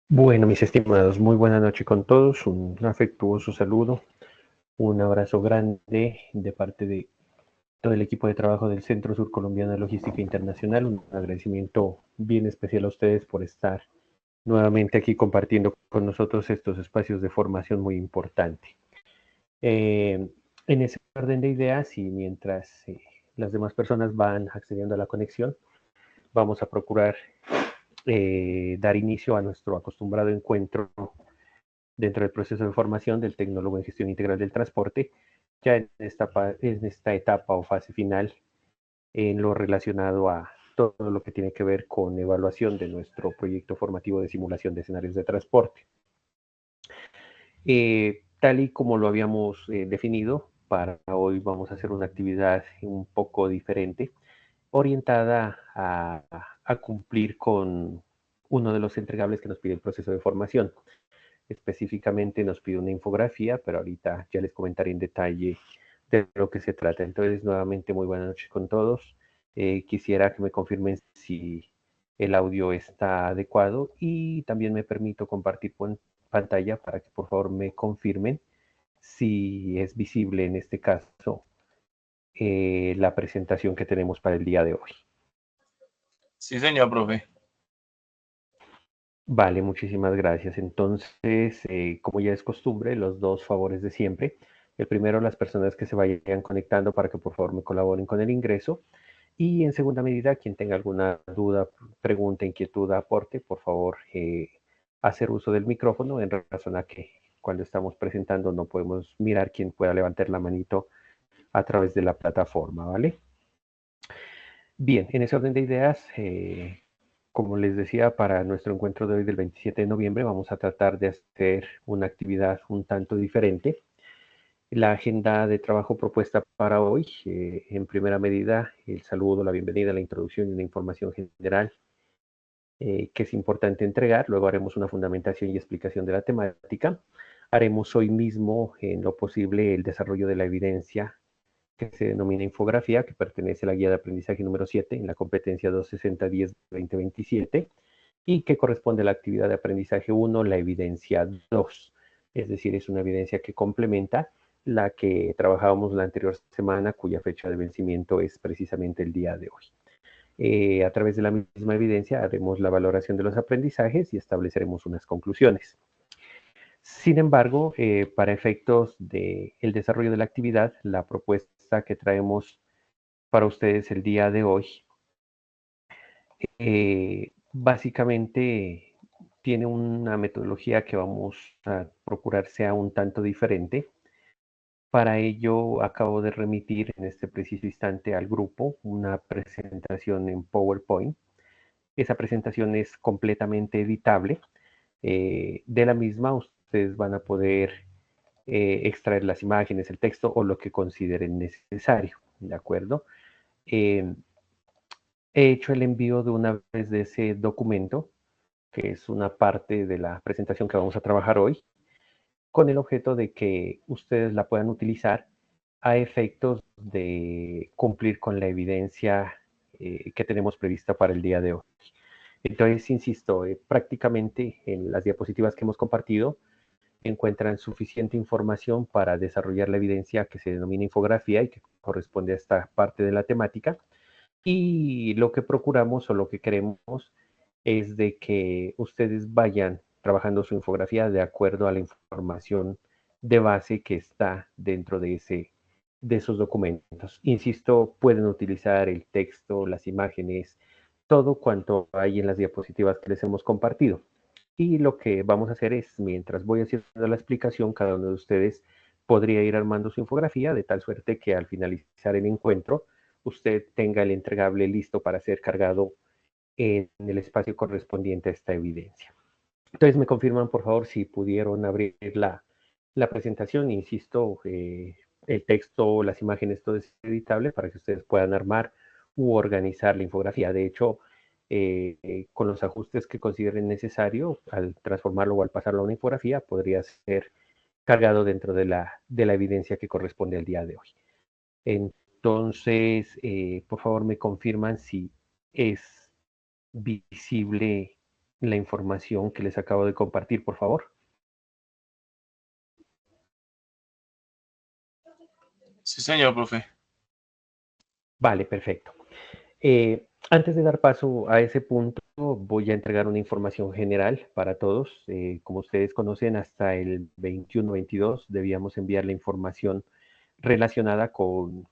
Bueno, mis estimados, muy buena noche con todos, un afectuoso saludo, un abrazo grande de parte de todo el equipo de trabajo del Centro Surcolombiano de Logística Internacional, un agradecimiento bien especial a ustedes por estar nuevamente aquí compartiendo con nosotros estos espacios de formación muy importante. En ese orden de ideas y mientras las demás personas van accediendo a la conexión, vamos a procurar dar inicio a nuestro acostumbrado encuentro dentro del proceso de formación del tecnólogo en gestión integral del transporte, ya en esta etapa o fase final en lo relacionado a todo lo que tiene que ver con evaluación de nuestro proyecto formativo de simulación de escenarios de transporte. Tal y como lo habíamos definido, para hoy vamos a hacer una actividad un poco diferente, orientada a cumplir con uno de los entregables que nos pide el proceso de formación. Específicamente nos pide una infografía, pero ahorita ya les comentaré en detalle de lo que se trata. Entonces, nuevamente, muy buenas noches con todos. Quisiera que me confirmen si el audio está adecuado y también me permito compartir pantalla para que por favor me confirmen si es visible en este caso la presentación que tenemos para el día de hoy. Sí, señor, profe. Vale, muchísimas gracias. Entonces, como ya es costumbre, los dos favores de siempre. El primero, las personas que se vayan conectando para que por favor me colaboren con el ingreso. Y en segunda medida, quien tenga alguna duda, pregunta, inquietud, aporte, por favor, hacer uso del micrófono en razón a que cuando estamos presentando no podemos mirar quién pueda levantar la manito a través de la plataforma, ¿vale? Bien, en ese orden de ideas, como les decía, para nuestro encuentro de hoy del 27 de noviembre vamos a tratar de hacer una actividad un tanto diferente. La agenda de trabajo propuesta para hoy, en primera medida, el saludo, la bienvenida, la introducción y una información general que es importante entregar. Luego haremos una fundamentación y explicación de la temática. Haremos hoy mismo, en lo posible, el desarrollo de la evidencia que se denomina infografía, que pertenece a la guía de aprendizaje número 7 en la competencia 260-10-2027 y que corresponde a la actividad de aprendizaje 1, la evidencia 2. Es decir, es una evidencia que complementa la que trabajábamos la anterior semana, cuya fecha de vencimiento es precisamente el día de hoy. A través de la misma evidencia haremos la valoración de los aprendizajes y estableceremos unas conclusiones. Sin embargo, para efectos del desarrollo de la actividad, la propuesta que traemos para ustedes el día de hoy, básicamente tiene una metodología que vamos a procurar sea un tanto diferente. Para ello, acabo de remitir en este preciso instante al grupo una presentación en PowerPoint. Esa presentación es completamente editable. De la misma, ustedes van a poder extraer las imágenes, el texto o lo que consideren necesario, ¿de acuerdo? Eh, He hecho el envío de una vez de ese documento, que es una parte de la presentación que vamos a trabajar hoy, con el objeto de que ustedes la puedan utilizar a efectos de cumplir con la evidencia que tenemos prevista para el día de hoy. Entonces, insisto, prácticamente en las diapositivas que hemos compartido encuentran suficiente información para desarrollar la evidencia que se denomina infografía y que corresponde a esta parte de la temática. Y lo que procuramos o lo que queremos es de que ustedes vayan trabajando su infografía de acuerdo a la información de base que está dentro de esos documentos. Insisto, pueden utilizar el texto, las imágenes, todo cuanto hay en las diapositivas que les hemos compartido. Y lo que vamos a hacer es, mientras voy haciendo la explicación, cada uno de ustedes podría ir armando su infografía de tal suerte que al finalizar el encuentro usted tenga el entregable listo para ser cargado en el espacio correspondiente a esta evidencia. Entonces me confirman por favor si pudieron abrir la presentación. Insisto, el texto, las imágenes, todo es editable para que ustedes puedan armar u organizar la infografía. De hecho, con los ajustes que consideren necesario, al transformarlo o al pasarlo a una infografía, podría ser cargado dentro de la evidencia que corresponde al día de hoy. Entonces, por favor, me confirman si es visible la información que les acabo de compartir, por favor? Sí, señor, profe. Vale, perfecto. Antes de dar paso a ese punto, voy a entregar una información general para todos. Como ustedes conocen, hasta el 21-22 debíamos enviar la información relacionada con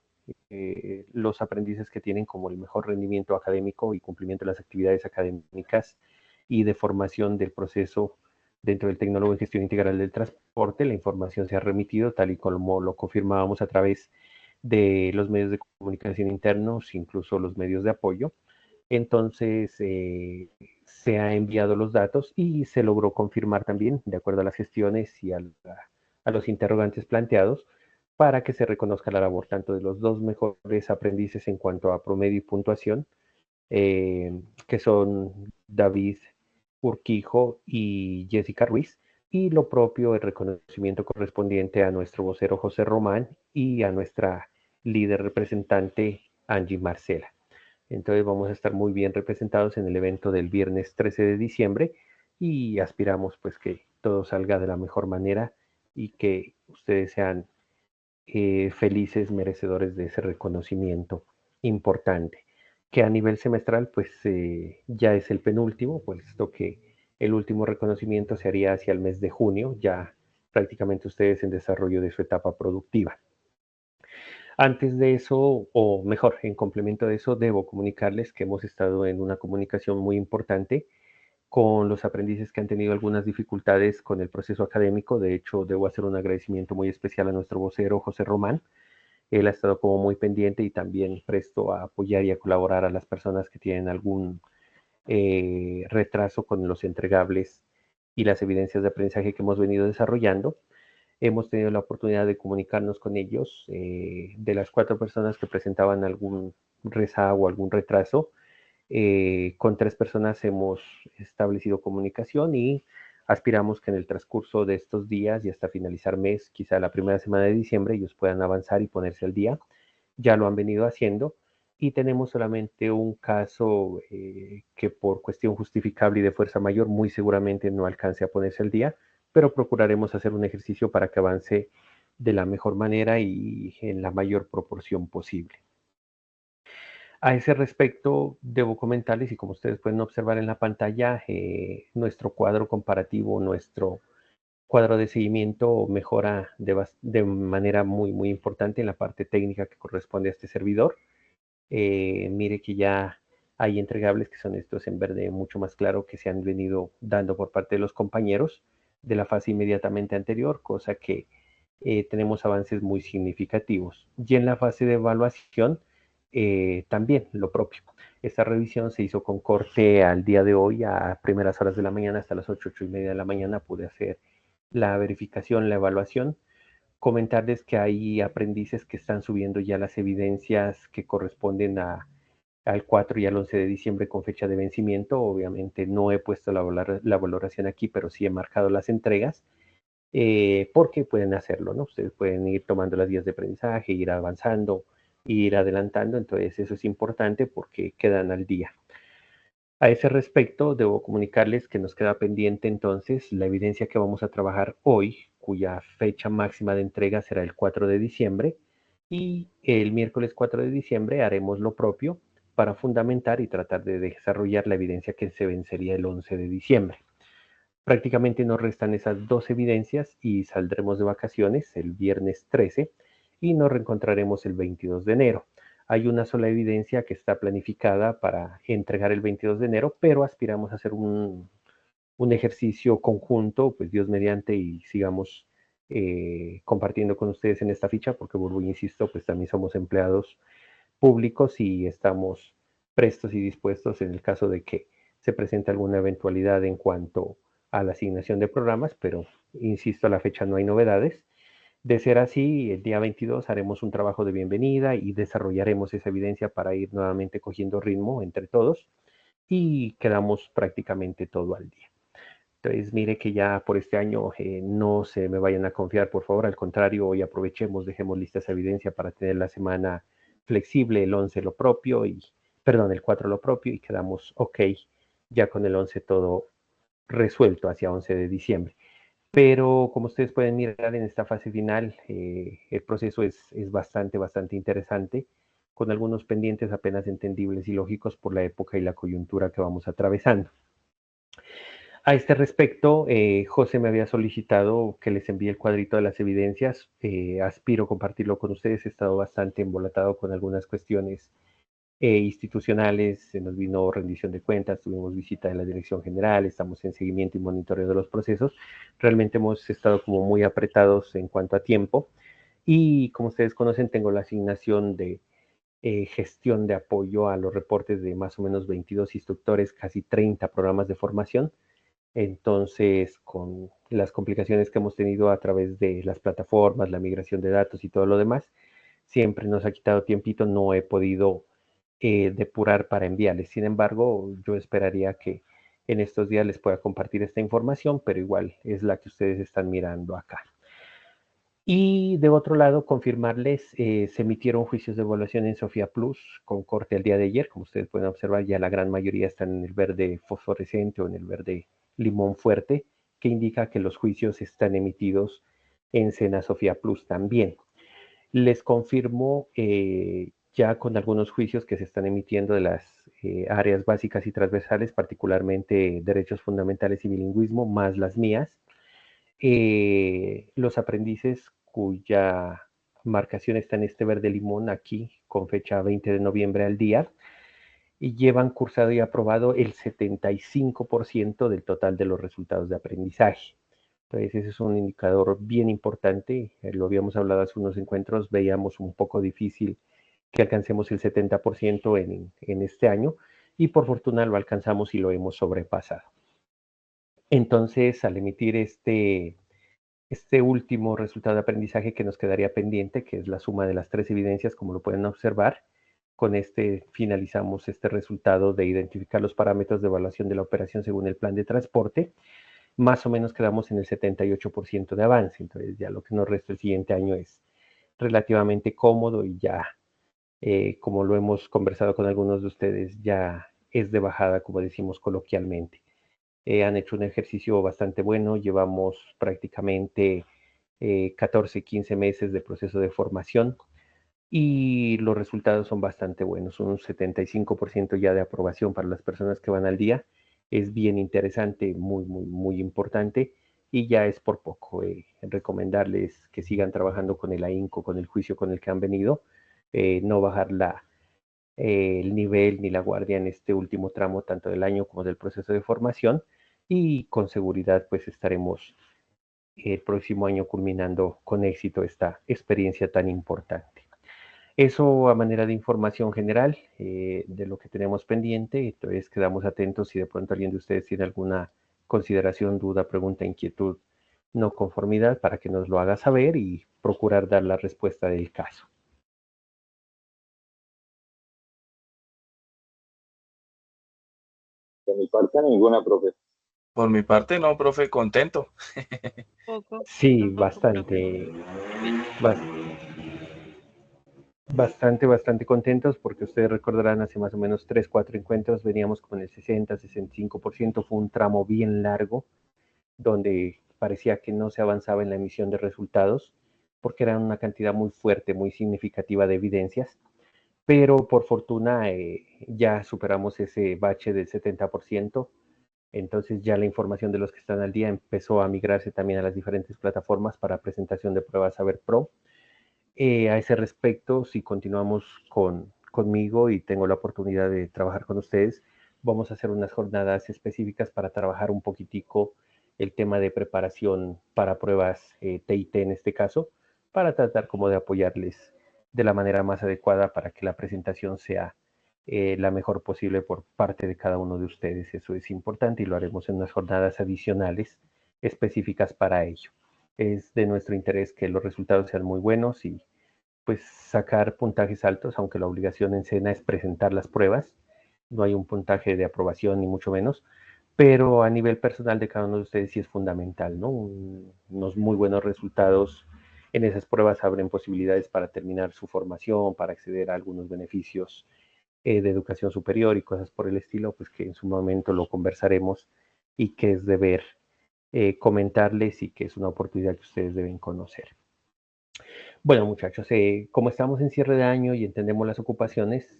los aprendices que tienen como el mejor rendimiento académico y cumplimiento de las actividades académicas y de formación del proceso dentro del tecnólogo en gestión integral del transporte. La información se ha remitido tal y como lo confirmábamos a través de los medios de comunicación internos, incluso los medios de apoyo. Entonces, se ha enviado los datos y se logró confirmar también, de acuerdo a las gestiones y a los interrogantes planteados, para que se reconozca la labor tanto de los dos mejores aprendices en cuanto a promedio y puntuación, que son David Urquijo y Jessica Ruiz, y lo propio el reconocimiento correspondiente a nuestro vocero José Román y a nuestra líder representante Angie Marcela. Entonces vamos a estar muy bien representados en el evento del viernes 13 de diciembre y aspiramos pues que todo salga de la mejor manera y que ustedes sean felices merecedores de ese reconocimiento importante, que a nivel semestral pues ya es el penúltimo, puesto que el último reconocimiento se haría hacia el mes de junio, ya prácticamente ustedes en desarrollo de su etapa productiva. Antes de eso, o mejor, en complemento de eso, debo comunicarles que hemos estado en una comunicación muy importante con los aprendices que han tenido algunas dificultades con el proceso académico. De hecho, debo hacer un agradecimiento muy especial a nuestro vocero, José Román. Él ha estado como muy pendiente y también presto a apoyar y a colaborar a las personas que tienen algún retraso con los entregables y las evidencias de aprendizaje que hemos venido desarrollando. Hemos tenido la oportunidad de comunicarnos con ellos. De las 4 personas que presentaban algún rezago o algún retraso, con 3 personas hemos establecido comunicación y aspiramos que en el transcurso de estos días y hasta finalizar mes, quizá la primera semana de diciembre, ellos puedan avanzar y ponerse al día. Ya lo han venido haciendo y tenemos solamente un caso que por cuestión justificable y de fuerza mayor muy seguramente no alcance a ponerse al día, pero procuraremos hacer un ejercicio para que avance de la mejor manera y en la mayor proporción posible. A ese respecto, debo comentarles, y como ustedes pueden observar en la pantalla, nuestro cuadro comparativo, nuestro cuadro de seguimiento mejora de manera muy importante en la parte técnica que corresponde a este servidor. Mire que ya hay entregables que son estos en verde mucho más claro que se han venido dando por parte de los compañeros de la fase inmediatamente anterior, cosa que tenemos avances muy significativos. Y en la fase de evaluación, también lo propio. Esta revisión se hizo con corte al día de hoy, a primeras horas de la mañana, hasta las 8:30 de la mañana pude hacer la verificación, la evaluación. Comentarles que hay aprendices que están subiendo ya las evidencias que corresponden al 4 y al 11 de diciembre con fecha de vencimiento. Obviamente no he puesto la valoración aquí, pero sí he marcado las entregas, porque pueden hacerlo, ¿no? Ustedes pueden ir tomando las guías de aprendizaje, ir avanzando, ir adelantando, entonces eso es importante porque quedan al día. A ese respecto, debo comunicarles que nos queda pendiente entonces la evidencia que vamos a trabajar hoy, cuya fecha máxima de entrega será el 4 de diciembre, y el miércoles 4 de diciembre haremos lo propio para fundamentar y tratar de desarrollar la evidencia que se vencería el 11 de diciembre. Prácticamente nos restan esas dos evidencias y saldremos de vacaciones el viernes 13 y nos reencontraremos el 22 de enero. Hay una sola evidencia que está planificada para entregar el 22 de enero, pero aspiramos a hacer un ejercicio conjunto, pues Dios mediante, y sigamos compartiendo con ustedes en esta ficha, porque vuelvo e insisto, pues también somos empleados públicos y estamos prestos y dispuestos en el caso de que se presente alguna eventualidad en cuanto a la asignación de programas, pero insisto, a la fecha no hay novedades. De ser así, el día 22 haremos un trabajo de bienvenida y desarrollaremos esa evidencia para ir nuevamente cogiendo ritmo entre todos y quedamos prácticamente todo al día. Entonces, mire que ya por este año no se me vayan a confiar, por favor. Al contrario, hoy aprovechemos, dejemos lista esa evidencia para tener la semana flexible, el 11 lo propio, y perdón, el 4 lo propio, y quedamos ok, ya con el 11 todo resuelto hacia 11 de diciembre. Pero como ustedes pueden mirar en esta fase final, el proceso es bastante interesante, con algunos pendientes apenas entendibles y lógicos por la época y la coyuntura que vamos atravesando. A este respecto, José me había solicitado que les envíe el cuadrito de las evidencias. Aspiro a compartirlo con ustedes. He estado bastante embolatado con algunas cuestiones institucionales. Se nos vino rendición de cuentas, tuvimos visita de la Dirección General, estamos en seguimiento y monitoreo de los procesos. Realmente hemos estado como muy apretados en cuanto a tiempo. Y como ustedes conocen, tengo la asignación de gestión de apoyo a los reportes de más o menos 22 instructores, casi 30 programas de formación. Entonces, con las complicaciones que hemos tenido a través de las plataformas, la migración de datos y todo lo demás, siempre nos ha quitado tiempito, no he podido depurar para enviarles. Sin embargo, yo esperaría que en estos días les pueda compartir esta información, pero igual es la que ustedes están mirando acá. Y de otro lado, confirmarles, se emitieron juicios de evaluación en Sofía Plus con corte el día de ayer. Como ustedes pueden observar, ya la gran mayoría están en el verde fosforescente o en el verde limón fuerte, que indica que los juicios están emitidos en Sena Sofía Plus también. Les confirmo ya con algunos juicios que se están emitiendo de las áreas básicas y transversales, particularmente derechos fundamentales y bilingüismo, más las mías. Los aprendices cuya marcación está en este verde limón aquí, con fecha 20 de noviembre al día, y llevan cursado y aprobado el 75% del total de los resultados de aprendizaje. Entonces, ese es un indicador bien importante. Lo habíamos hablado hace unos encuentros, veíamos un poco difícil que alcancemos el 70% en este año, y por fortuna lo alcanzamos y lo hemos sobrepasado. Entonces, al emitir este último resultado de aprendizaje que nos quedaría pendiente, que es la suma de las tres evidencias, como lo pueden observar, con este finalizamos este resultado de identificar los parámetros de evaluación de la operación según el plan de transporte. Más o menos quedamos en el 78% de avance, entonces ya lo que nos resta el siguiente año es relativamente cómodo y ya, como lo hemos conversado con algunos de ustedes, ya es de bajada, como decimos coloquialmente. Han hecho un ejercicio bastante bueno, llevamos prácticamente 14, 15 meses de proceso de formación y los resultados son bastante buenos, un 75% ya de aprobación para las personas que van al día. Es bien interesante, muy importante, y ya es por poco. Recomendarles que sigan trabajando con el ahínco, con el juicio con el que han venido, no bajar el nivel ni la guardia en este último tramo, tanto del año como del proceso de formación, y con seguridad pues estaremos el próximo año culminando con éxito esta experiencia tan importante. Eso a manera de información general de lo que tenemos pendiente. Entonces quedamos atentos si de pronto alguien de ustedes tiene alguna consideración, duda, pregunta, inquietud, no conformidad, para que nos lo haga saber y procurar dar la respuesta del caso. De mi parte, ninguna, profe. Por mi parte, no, profe, contento. Poco, Sí, tampoco, profe. Bastante contentos, porque ustedes recordarán hace más o menos 3, 4 encuentros veníamos con el 60, 65%. Fue un tramo bien largo donde parecía que no se avanzaba en la emisión de resultados porque era una cantidad muy fuerte, muy significativa de evidencias, pero por fortuna ya superamos ese bache del 70%. Entonces ya la información de los que están al día empezó a migrarse también a las diferentes plataformas para presentación de pruebas Saber Pro. A ese respecto, si continuamos conmigo y tengo la oportunidad de trabajar con ustedes, vamos a hacer unas jornadas específicas para trabajar un poquitico el tema de preparación para pruebas TIT en este caso, para tratar como de apoyarles de la manera más adecuada para que la presentación sea la mejor posible por parte de cada uno de ustedes. Eso es importante y lo haremos en unas jornadas adicionales específicas para ello. Es de nuestro interés que los resultados sean muy buenos y pues sacar puntajes altos, aunque la obligación en SENA es presentar las pruebas. No hay un puntaje de aprobación ni mucho menos, pero a nivel personal de cada uno de ustedes sí es fundamental, ¿no? Unos muy buenos resultados en esas pruebas abren posibilidades para terminar su formación, para acceder a algunos beneficios de educación superior y cosas por el estilo, pues que en su momento lo conversaremos y que es deber comentarles y que es una oportunidad que ustedes deben conocer. Bueno, muchachos, como estamos en cierre de año y entendemos las ocupaciones,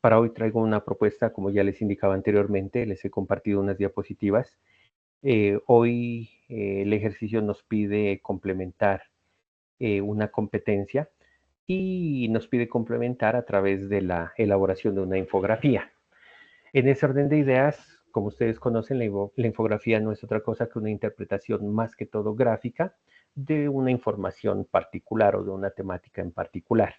para hoy traigo una propuesta, como ya les indicaba anteriormente, les he compartido unas diapositivas. Hoy el ejercicio nos pide complementar una competencia y nos pide complementar a través de la elaboración de una infografía. En ese orden de ideas, como ustedes conocen, la infografía no es otra cosa que una interpretación más que todo gráfica de una información particular o de una temática en particular.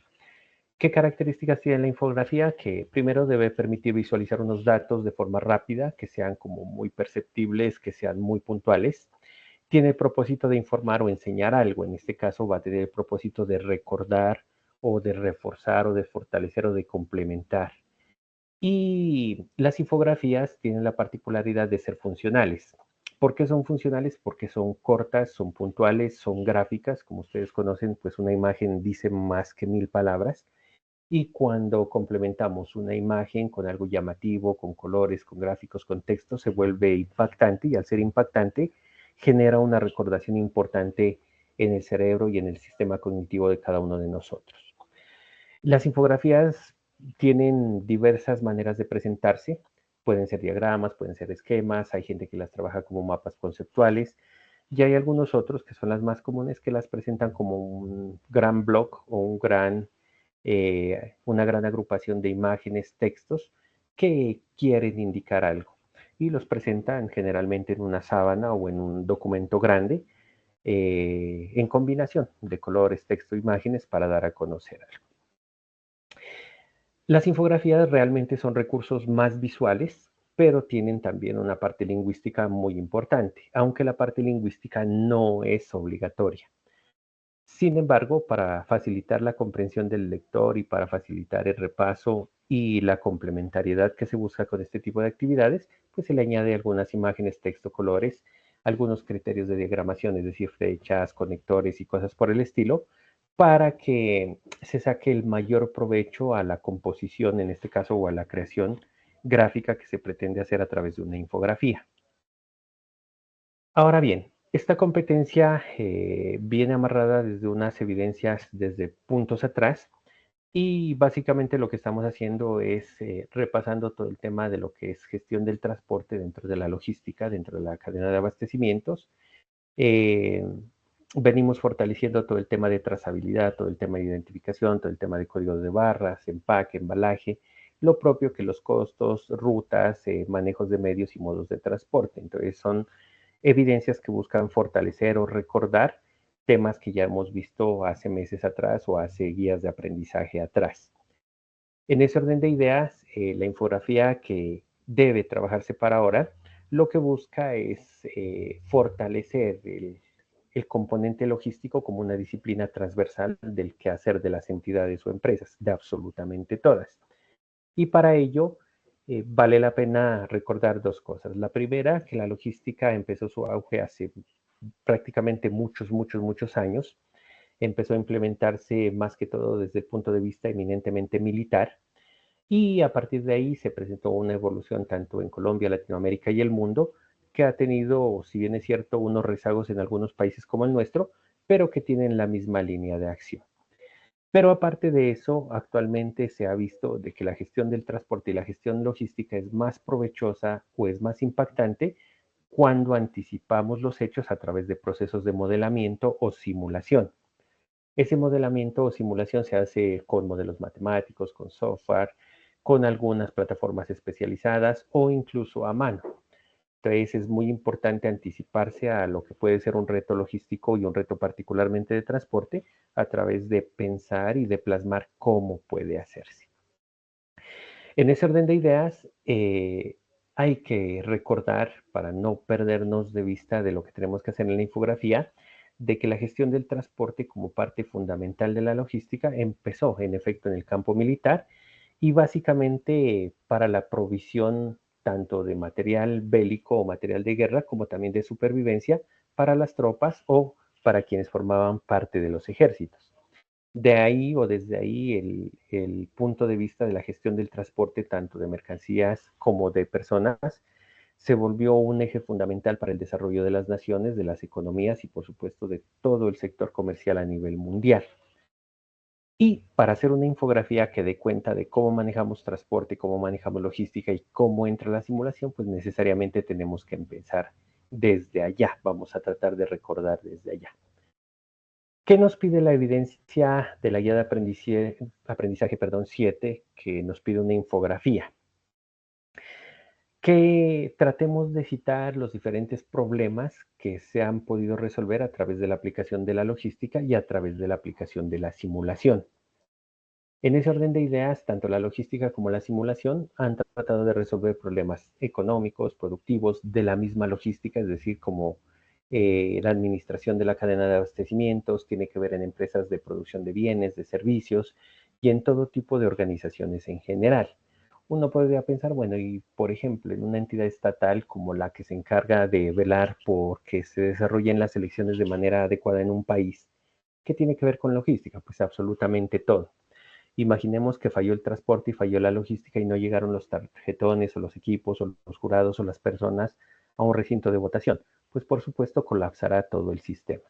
¿Qué características tiene la infografía? Que primero debe permitir visualizar unos datos de forma rápida, que sean como muy perceptibles, que sean muy puntuales. Tiene el propósito de informar o enseñar algo. En este caso va a tener el propósito de recordar o de reforzar o de fortalecer o de complementar. Y las infografías tienen la particularidad de ser funcionales. ¿Por qué son funcionales? Porque son cortas, son puntuales, son gráficas. Como ustedes conocen, pues una imagen dice más que 1000 palabras. Y cuando complementamos una imagen con algo llamativo, con colores, con gráficos, con texto, se vuelve impactante y al ser impactante genera una recordación importante en el cerebro y en el sistema cognitivo de cada uno de nosotros. Las infografías tienen diversas maneras de presentarse. Pueden ser diagramas, pueden ser esquemas, hay gente que las trabaja como mapas conceptuales y hay algunos otros que son las más comunes que las presentan como un gran blog o una gran agrupación de imágenes, textos que quieren indicar algo y los presentan generalmente en una sábana o en un documento grande en combinación de colores, texto, imágenes para dar a conocer algo. Las infografías realmente son recursos más visuales, pero tienen también una parte lingüística muy importante, aunque la parte lingüística no es obligatoria. Sin embargo, para facilitar la comprensión del lector y para facilitar el repaso y la complementariedad que se busca con este tipo de actividades, pues se le añade algunas imágenes, texto, colores, algunos criterios de diagramación, es decir, flechas, conectores y cosas por el estilo, para que se saque el mayor provecho a la composición, en este caso, o a la creación gráfica que se pretende hacer a través de una infografía. Ahora bien, esta competencia viene amarrada desde unas evidencias desde puntos atrás y básicamente lo que estamos haciendo es repasando todo el tema de lo que es gestión del transporte dentro de la logística, dentro de la cadena de abastecimientos. Eh, Venimos fortaleciendo todo el tema de trazabilidad, todo el tema de identificación, todo el tema de código de barras, empaque, embalaje, lo propio que los costos, rutas, manejos de medios y modos de transporte. Entonces son evidencias que buscan fortalecer o recordar temas que ya hemos visto hace meses atrás o hace guías de aprendizaje atrás. En ese orden de ideas, la infografía que debe trabajarse para ahora, lo que busca es fortalecer el componente logístico como una disciplina transversal del quehacer de las entidades o empresas, de absolutamente todas. Y para ello vale la pena recordar dos cosas. La primera, que la logística empezó su auge hace prácticamente muchos años. Empezó a implementarse más que todo desde el punto de vista eminentemente militar y a partir de ahí se presentó una evolución tanto en Colombia, Latinoamérica y el mundo que ha tenido, si bien es cierto, unos rezagos en algunos países como el nuestro, pero que tienen la misma línea de acción. Pero aparte de eso, actualmente se ha visto de que la gestión del transporte y la gestión logística es más provechosa o es más impactante cuando anticipamos los hechos a través de procesos de modelamiento o simulación. Ese modelamiento o simulación se hace con modelos matemáticos, con software, con algunas plataformas especializadas o incluso a mano. Entonces es muy importante anticiparse a lo que puede ser un reto logístico y un reto particularmente de transporte a través de pensar y de plasmar cómo puede hacerse. En ese orden de ideas, hay que recordar, para no perdernos de vista de lo que tenemos que hacer en la infografía, de que la gestión del transporte como parte fundamental de la logística empezó en efecto en el campo militar y básicamente para la provisión tanto de material bélico o material de guerra como también de supervivencia para las tropas o para quienes formaban parte de los ejércitos. De ahí o desde ahí el punto de vista de la gestión del transporte tanto de mercancías como de personas se volvió un eje fundamental para el desarrollo de las naciones, de las economías y por supuesto de todo el sector comercial a nivel mundial. Y para hacer una infografía que dé cuenta de cómo manejamos transporte, cómo manejamos logística y cómo entra la simulación, pues necesariamente tenemos que empezar desde allá. Vamos a tratar de recordar desde allá. ¿Qué nos pide la evidencia de la guía de aprendizaje 7, que nos pide una infografía? Que tratemos de citar los diferentes problemas que se han podido resolver a través de la aplicación de la logística y a través de la aplicación de la simulación. En ese orden de ideas, tanto la logística como la simulación han tratado de resolver problemas económicos, productivos, de la misma logística, es decir, como la administración de la cadena de abastecimientos, tiene que ver en empresas de producción de bienes, de servicios y en todo tipo de organizaciones en general. Uno podría pensar, bueno, y por ejemplo, en una entidad estatal como la que se encarga de velar por que se desarrollen las elecciones de manera adecuada en un país, ¿qué tiene que ver con logística? Pues absolutamente todo. Imaginemos que falló el transporte y falló la logística y no llegaron los tarjetones o los equipos o los jurados o las personas a un recinto de votación. Pues por supuesto colapsará todo el sistema.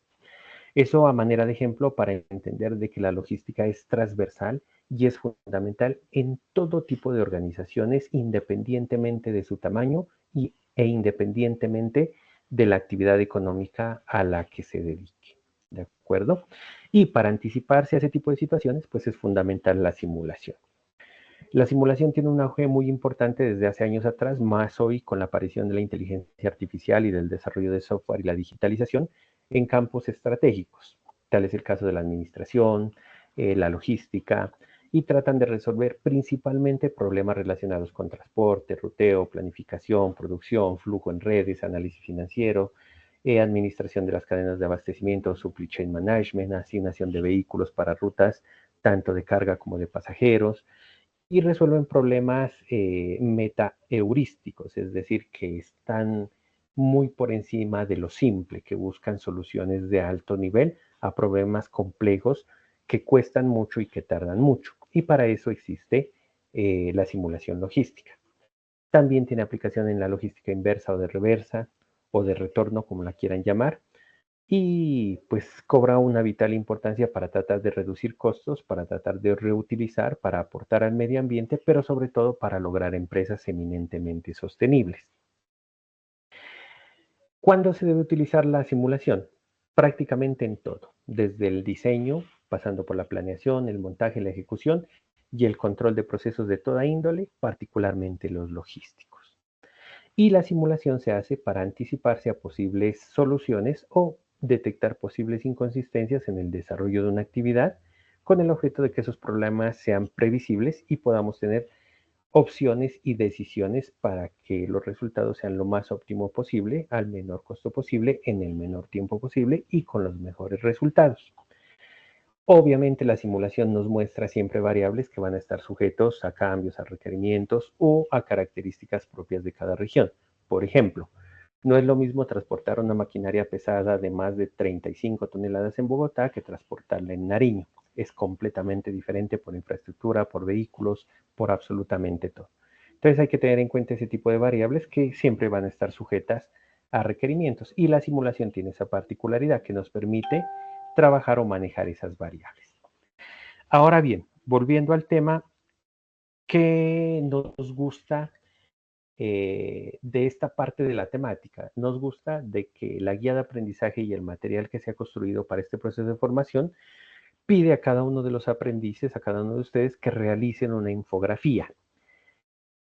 Eso a manera de ejemplo para entender de que la logística es transversal y es fundamental en todo tipo de organizaciones, independientemente de su tamaño e independientemente de la actividad económica a la que se dedique. ¿De acuerdo? Y para anticiparse a ese tipo de situaciones, pues es fundamental la simulación. La simulación tiene un auge muy importante desde hace años atrás, más hoy con la aparición de la inteligencia artificial y del desarrollo de software y la digitalización en campos estratégicos. Tal es el caso de la administración, la logística, y tratan de resolver principalmente problemas relacionados con transporte, ruteo, planificación, producción, flujo en redes, análisis financiero, administración de las cadenas de abastecimiento, supply chain management, asignación de vehículos para rutas tanto de carga como de pasajeros, y resuelven problemas meta-heurísticos, es decir, que están muy por encima de lo simple, que buscan soluciones de alto nivel a problemas complejos que cuestan mucho y que tardan mucho. Y para eso existe la simulación logística. También tiene aplicación en la logística inversa o de reversa o de retorno, como la quieran llamar, y pues cobra una vital importancia para tratar de reducir costos, para tratar de reutilizar, para aportar al medio ambiente, pero sobre todo para lograr empresas eminentemente sostenibles. ¿Cuándo se debe utilizar la simulación? Prácticamente en todo, desde el diseño, pasando por la planeación, el montaje, la ejecución y el control de procesos de toda índole, particularmente los logísticos. Y la simulación se hace para anticiparse a posibles soluciones o detectar posibles inconsistencias en el desarrollo de una actividad con el objeto de que esos problemas sean previsibles y podamos tener opciones y decisiones para que los resultados sean lo más óptimo posible, al menor costo posible, en el menor tiempo posible y con los mejores resultados. Obviamente la simulación nos muestra siempre variables que van a estar sujetos a cambios, a requerimientos o a características propias de cada región. Por ejemplo, no es lo mismo transportar una maquinaria pesada de más de 35 toneladas en Bogotá que transportarla en Nariño. Es completamente diferente por infraestructura, por vehículos, por absolutamente todo. Entonces hay que tener en cuenta ese tipo de variables que siempre van a estar sujetas a requerimientos. Y la simulación tiene esa particularidad que nos permite trabajar o manejar esas variables. Ahora bien, volviendo al tema, ¿qué nos gusta de esta parte de la temática? Nos gusta de que la guía de aprendizaje y el material que se ha construido para este proceso de formación pide a cada uno de los aprendices, a cada uno de ustedes, que realicen una infografía.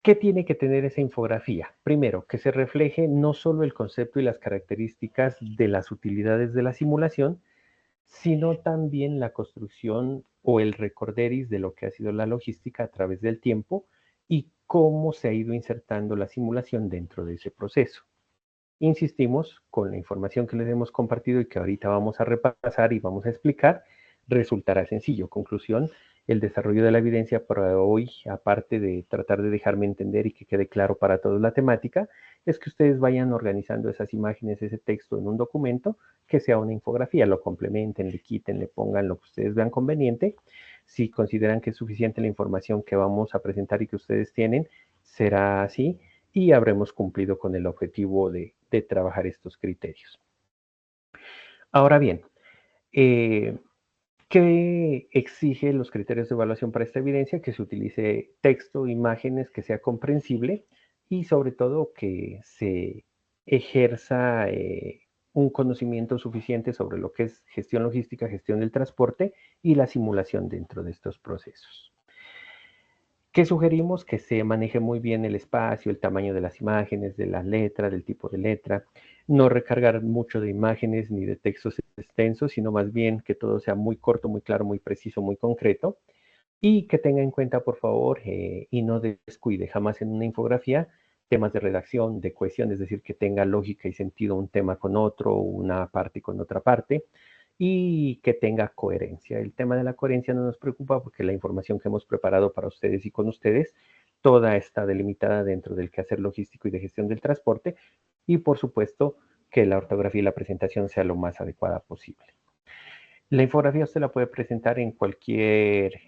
¿Qué tiene que tener esa infografía? Primero, que se refleje no solo el concepto y las características de las utilidades de la simulación, sino también la construcción o el recorderis de lo que ha sido la logística a través del tiempo y cómo se ha ido insertando la simulación dentro de ese proceso. Insistimos con la información que les hemos compartido y que ahorita vamos a repasar y vamos a explicar, resultará sencillo. Conclusión, el desarrollo de la evidencia para hoy, aparte de tratar de dejarme entender y que quede claro para todos la temática, es que ustedes vayan organizando esas imágenes, ese texto en un documento que sea una infografía, lo complementen, le quiten, le pongan lo que ustedes vean conveniente. Si consideran que es suficiente la información que vamos a presentar y que ustedes tienen, será así. y habremos cumplido con el objetivo de trabajar estos criterios. Ahora bien, ¿qué exige los criterios de evaluación para esta evidencia? Que se utilice texto, imágenes, que sea comprensible y sobre todo que se ejerza un conocimiento suficiente sobre lo que es gestión logística, gestión del transporte y la simulación dentro de estos procesos. ¿Qué sugerimos? Que se maneje muy bien el espacio, el tamaño de las imágenes, de la letra, del tipo de letra, no recargar mucho de imágenes ni de textos extensos, sino más bien que todo sea muy corto, muy claro, muy preciso, muy concreto, y que tenga en cuenta, por favor, y no descuide jamás en una infografía temas de redacción, de cohesión, es decir, que tenga lógica y sentido un tema con otro, una parte con otra parte, y que tenga coherencia. El tema de la coherencia no nos preocupa porque la información que hemos preparado para ustedes y con ustedes, toda está delimitada dentro del quehacer logístico y de gestión del transporte, y por supuesto que la ortografía y la presentación sea lo más adecuada posible. La infografía usted la puede presentar en cualquier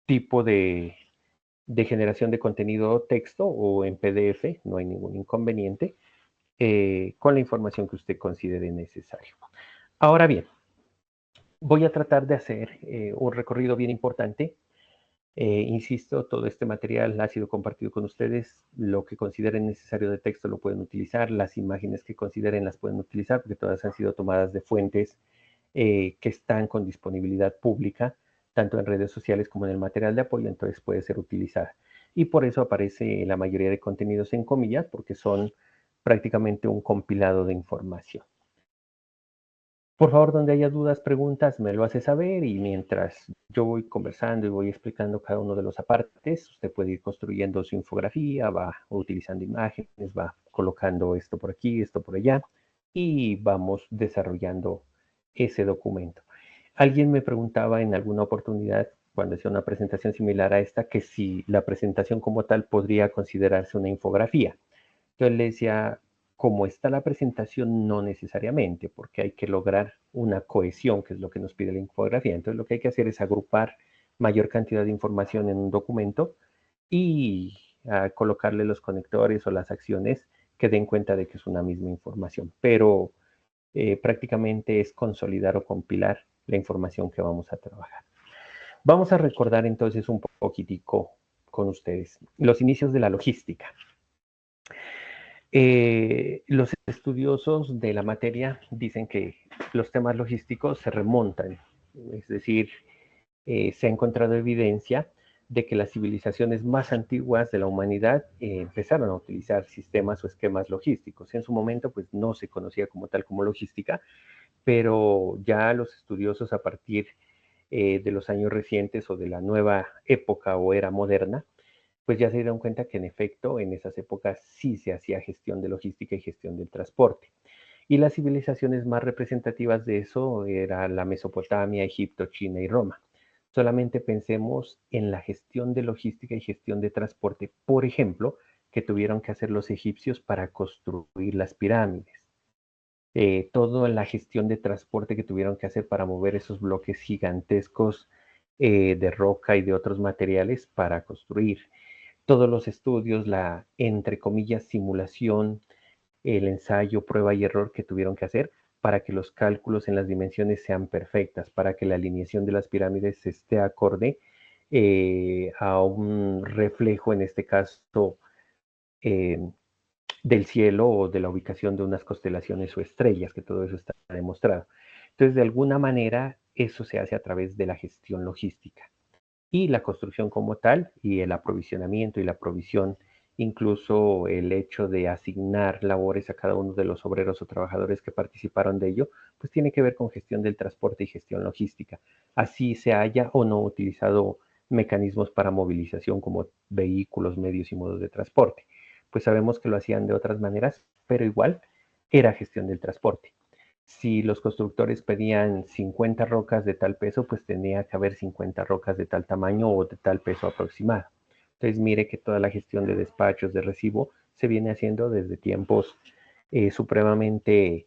tipo de generación de contenido texto o en PDF, no hay ningún inconveniente, con la información que usted considere necesario. Ahora bien, voy a tratar de hacer un recorrido bien importante. Insisto, todo este material ha sido compartido con ustedes. Lo que consideren necesario de texto lo pueden utilizar. Las imágenes que consideren las pueden utilizar porque todas han sido tomadas de fuentes que están con disponibilidad pública, tanto en redes sociales como en el material de apoyo, entonces puede ser utilizada. Y por eso aparece la mayoría de contenidos en comillas, porque son prácticamente un compilado de información. Por favor, donde haya dudas, preguntas, me lo hace saber y mientras yo voy conversando y voy explicando cada uno de los apartes, usted puede ir construyendo su infografía, va utilizando imágenes, va colocando esto por aquí, esto por allá y vamos desarrollando ese documento. Alguien me preguntaba en alguna oportunidad, cuando hacía una presentación similar a esta, que si la presentación como tal podría considerarse una infografía. Entonces le decía, como está la presentación, no necesariamente, porque hay que lograr una cohesión, que es lo que nos pide la infografía. Entonces lo que hay que hacer es agrupar mayor cantidad de información en un documento y colocarle los conectores o las acciones que den cuenta de que es una misma información. Pero prácticamente es consolidar o compilar la información que vamos a trabajar. Vamos a recordar entonces un poquitico con ustedes los inicios de la logística. Los estudiosos de la materia dicen que los temas logísticos se remontan, es decir, se ha encontrado evidencia de que las civilizaciones más antiguas de la humanidad empezaron a utilizar sistemas o esquemas logísticos. En su momento, pues no se conocía como tal como logística, pero ya los estudiosos a partir de los años recientes o de la nueva época o era moderna, pues ya se dieron cuenta que en efecto en esas épocas sí se hacía gestión de logística y gestión del transporte. Y las civilizaciones más representativas de eso era la Mesopotamia, Egipto, China y Roma. Solamente pensemos en la gestión de logística y gestión de transporte, por ejemplo, que tuvieron que hacer los egipcios para construir las pirámides. Toda la gestión de transporte que tuvieron que hacer para mover esos bloques gigantescos de roca y de otros materiales para construir. Todos los estudios, la, entre comillas, simulación, el ensayo, prueba y error que tuvieron que hacer para que los cálculos en las dimensiones sean perfectas, para que la alineación de las pirámides esté acorde a un reflejo, en este caso, eh, del cielo o de la ubicación de unas constelaciones o estrellas, que todo eso está demostrado. Entonces, de alguna manera, eso se hace a través de la gestión logística. Y la construcción como tal, y el aprovisionamiento y la provisión, incluso el hecho de asignar labores a cada uno de los obreros o trabajadores que participaron de ello, pues tiene que ver con gestión del transporte y gestión logística. Así se haya o no utilizado mecanismos para movilización como vehículos, medios y modos de transporte. Pues sabemos que lo hacían de otras maneras, pero igual era gestión del transporte. Si los constructores pedían 50 rocas de tal peso, pues tenía que haber 50 rocas de tal tamaño o de tal peso aproximado. Entonces mire que toda la gestión de despachos de recibo se viene haciendo desde tiempos supremamente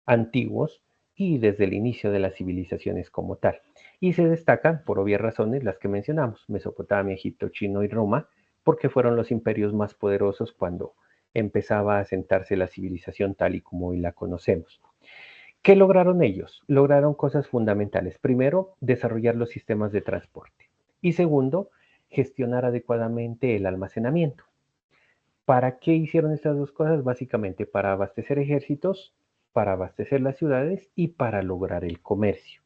antiguos y desde el inicio de las civilizaciones como tal. Y se destacan, por obvias razones, las que mencionamos, Mesopotamia, Egipto, China y Roma, porque fueron los imperios más poderosos cuando empezaba a asentarse la civilización tal y como hoy la conocemos. ¿Qué lograron ellos? Lograron cosas fundamentales. Primero, desarrollar los sistemas de transporte. Y segundo, gestionar adecuadamente el almacenamiento. ¿Para qué hicieron estas dos cosas? Básicamente para abastecer ejércitos, para abastecer las ciudades y para lograr el comercio.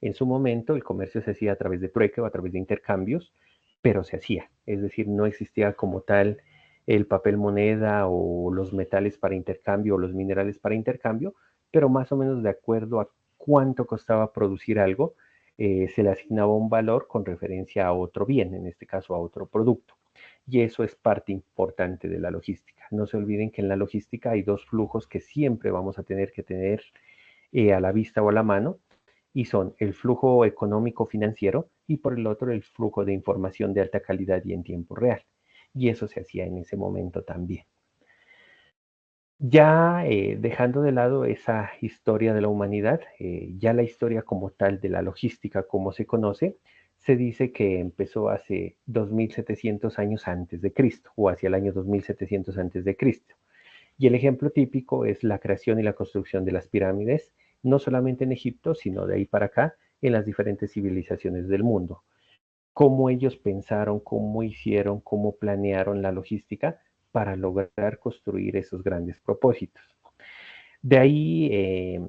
En su momento el comercio se hacía a través de trueque o a través de intercambios, pero se hacía. Es decir, no existía como tal el papel moneda o los metales para intercambio o los minerales para intercambio, pero más o menos de acuerdo a cuánto costaba producir algo, se le asignaba un valor con referencia a otro bien, en este caso a otro producto. Y eso es parte importante de la logística. No se olviden que en la logística hay dos flujos que siempre vamos a tener que tener a la vista o a la mano, y son el flujo económico financiero y por el otro el flujo de información de alta calidad y en tiempo real. Y eso se hacía en ese momento también. Ya dejando de lado esa historia de la humanidad, ya la historia como tal de la logística como se conoce, se dice que empezó hace 2700 años antes de Cristo o hacia el año 2700 antes de Cristo. Y el ejemplo típico es la creación y la construcción de las pirámides, no solamente en Egipto, sino de ahí para acá, en las diferentes civilizaciones del mundo. Cómo ellos pensaron, cómo hicieron, cómo planearon la logística para lograr construir esos grandes propósitos. De ahí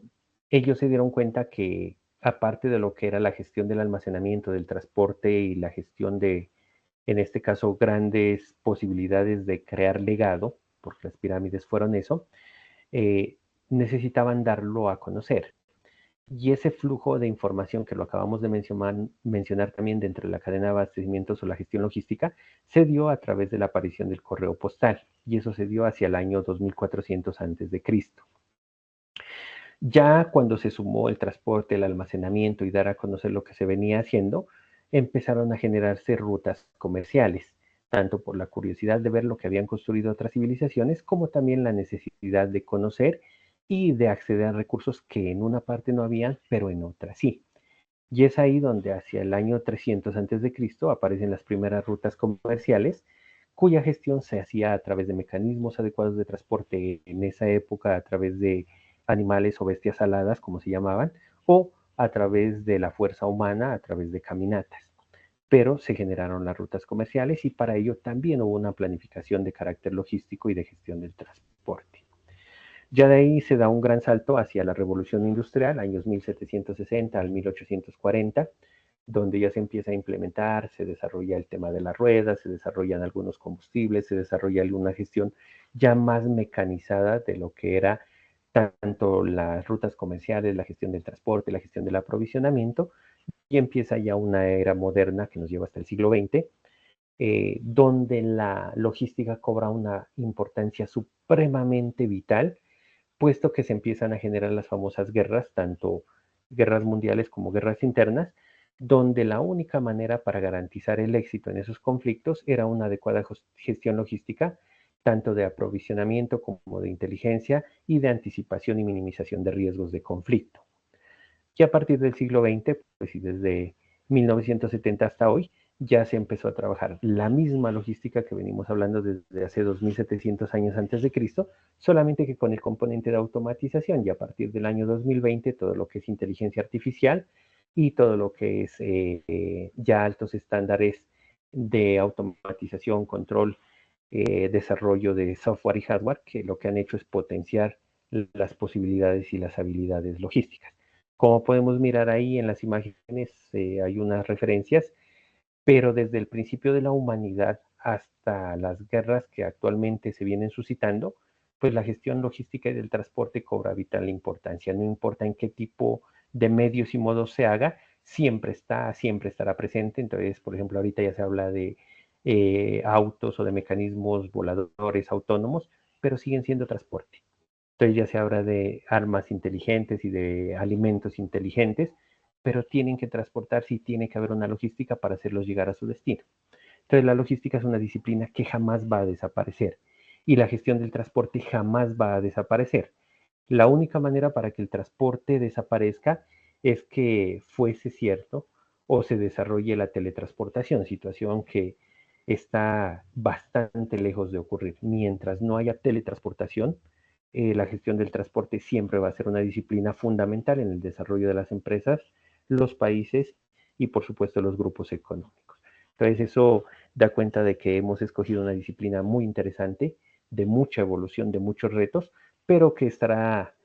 ellos se dieron cuenta que aparte de lo que era la gestión del almacenamiento, del transporte y la gestión de, en este caso, grandes posibilidades de crear legado, porque las pirámides fueron eso, eh, necesitaban darlo a conocer. Y ese flujo de información que lo acabamos de mencionar también dentro de la cadena de abastecimientos o la gestión logística, se dio a través de la aparición del correo postal. Y eso se dio hacia el año 2400 antes de Cristo. Ya cuando se sumó el transporte, el almacenamiento y dar a conocer lo que se venía haciendo, empezaron a generarse rutas comerciales, tanto por la curiosidad de ver lo que habían construido otras civilizaciones, como también la necesidad de conocer y de acceder a recursos que en una parte no habían, pero en otra sí. Y es ahí donde hacia el año 300 a.C. aparecen las primeras rutas comerciales, cuya gestión se hacía a través de mecanismos adecuados de transporte en esa época, a través de animales o bestias aladas, como se llamaban, o a través de la fuerza humana, a través de caminatas. Pero se generaron las rutas comerciales y para ello también hubo una planificación de carácter logístico y de gestión del transporte. Ya de ahí se da un gran salto hacia la revolución industrial, años 1760 al 1840, donde ya se empieza a implementar, se desarrolla el tema de las ruedas, se desarrollan algunos combustibles, se desarrolla alguna gestión ya más mecanizada de lo que era tanto las rutas comerciales, la gestión del transporte, la gestión del aprovisionamiento, y empieza ya una era moderna que nos lleva hasta el siglo XX, donde la logística cobra una importancia supremamente vital, puesto que se empiezan a generar las famosas guerras, tanto guerras mundiales como guerras internas, donde la única manera para garantizar el éxito en esos conflictos era una adecuada gestión logística, tanto de aprovisionamiento como de inteligencia y de anticipación y minimización de riesgos de conflicto. Y a partir del siglo XX, pues y desde 1970 hasta hoy, ya se empezó a trabajar la misma logística que venimos hablando desde hace 2700 años antes de Cristo, solamente que con el componente de automatización, y a partir del año 2020 todo lo que es inteligencia artificial y todo lo que es ya altos estándares de automatización, control, desarrollo de software y hardware, que lo que han hecho es potenciar las posibilidades y las habilidades logísticas. Como podemos mirar ahí en las imágenes, hay unas referencias, pero desde el principio de la humanidad hasta las guerras que actualmente se vienen suscitando, pues la gestión logística y del transporte cobra vital importancia. No importa en qué tipo de medios y modos se haga, siempre estará presente. Entonces, por ejemplo, ahorita ya se habla de autos o de mecanismos voladores autónomos, pero siguen siendo transporte. Entonces ya se habla de armas inteligentes y de alimentos inteligentes, pero tienen que transportarse y tiene que haber una logística para hacerlos llegar a su destino. Entonces la logística es una disciplina que jamás va a desaparecer y la gestión del transporte jamás va a desaparecer. La única manera para que el transporte desaparezca es que fuese cierto o se desarrolle la teletransportación, situación que está bastante lejos de ocurrir. Mientras no haya teletransportación, la gestión del transporte siempre va a ser una disciplina fundamental en el desarrollo de las empresas, los países y por supuesto los grupos económicos. Entonces eso da cuenta de que hemos escogido una disciplina muy interesante, de mucha evolución, de muchos retos, pero que estará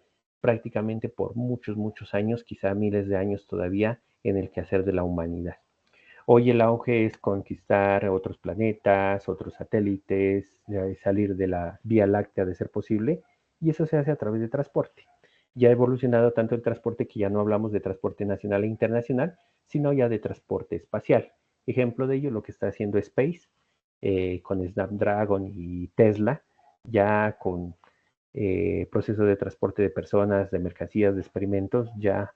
prácticamente por muchos, muchos años, quizá miles de años todavía, en el quehacer de la humanidad. Hoy el auge es conquistar otros planetas, otros satélites, salir de la Vía Láctea de ser posible, y eso se hace a través de transporte. Ya ha evolucionado tanto el transporte que ya no hablamos de transporte nacional e internacional, sino ya de transporte espacial. Ejemplo de ello, lo que está haciendo Space con Snapdragon y Tesla, ya con procesos de transporte de personas, de mercancías, de experimentos, ya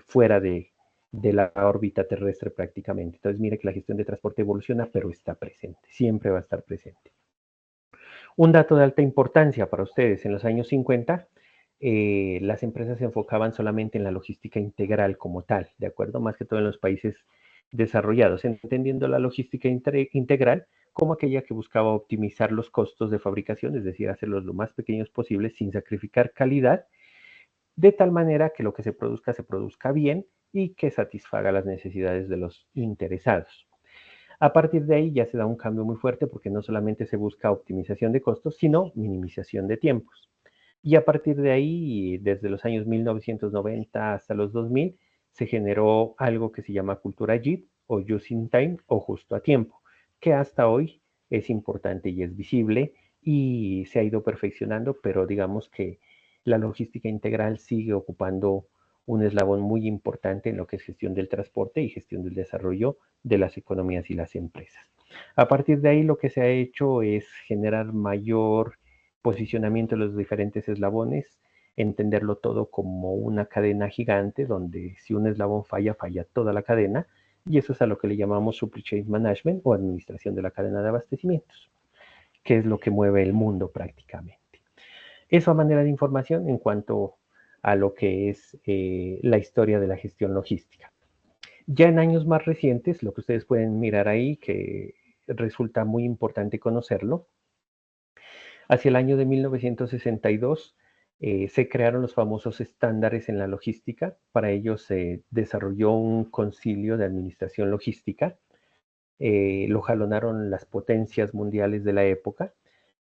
fuera de la órbita terrestre prácticamente. Entonces, mire que la gestión de transporte evoluciona, pero está presente, siempre va a estar presente. Un dato de alta importancia para ustedes, en los años 50, las empresas se enfocaban solamente en la logística integral como tal, ¿de acuerdo? Más que todo en los países desarrollados, entendiendo la logística integral como aquella que buscaba optimizar los costos de fabricación, es decir, hacerlos lo más pequeños posibles sin sacrificar calidad, de tal manera que lo que se produzca bien y que satisfaga las necesidades de los interesados. A partir de ahí ya se da un cambio muy fuerte porque no solamente se busca optimización de costos, sino minimización de tiempos. Y a partir de ahí, desde los años 1990 hasta los 2000, se generó algo que se llama cultura JIT o Just in Time o justo a tiempo, que hasta hoy es importante y es visible y se ha ido perfeccionando, pero digamos que la logística integral sigue ocupando un eslabón muy importante en lo que es gestión del transporte y gestión del desarrollo de las economías y las empresas. A partir de ahí lo que se ha hecho es generar mayor posicionamiento de los diferentes eslabones, entenderlo todo como una cadena gigante donde si un eslabón falla, falla toda la cadena, y eso es a lo que le llamamos supply chain management o administración de la cadena de abastecimientos, que es lo que mueve el mundo prácticamente. Eso a manera de información en cuanto a lo que es la historia de la gestión logística. Ya en años más recientes, lo que ustedes pueden mirar ahí, que resulta muy importante conocerlo, hacia el año de 1962 se crearon los famosos estándares en la logística. Para ello se desarrolló un concilio de administración logística. Lo jalonaron las potencias mundiales de la época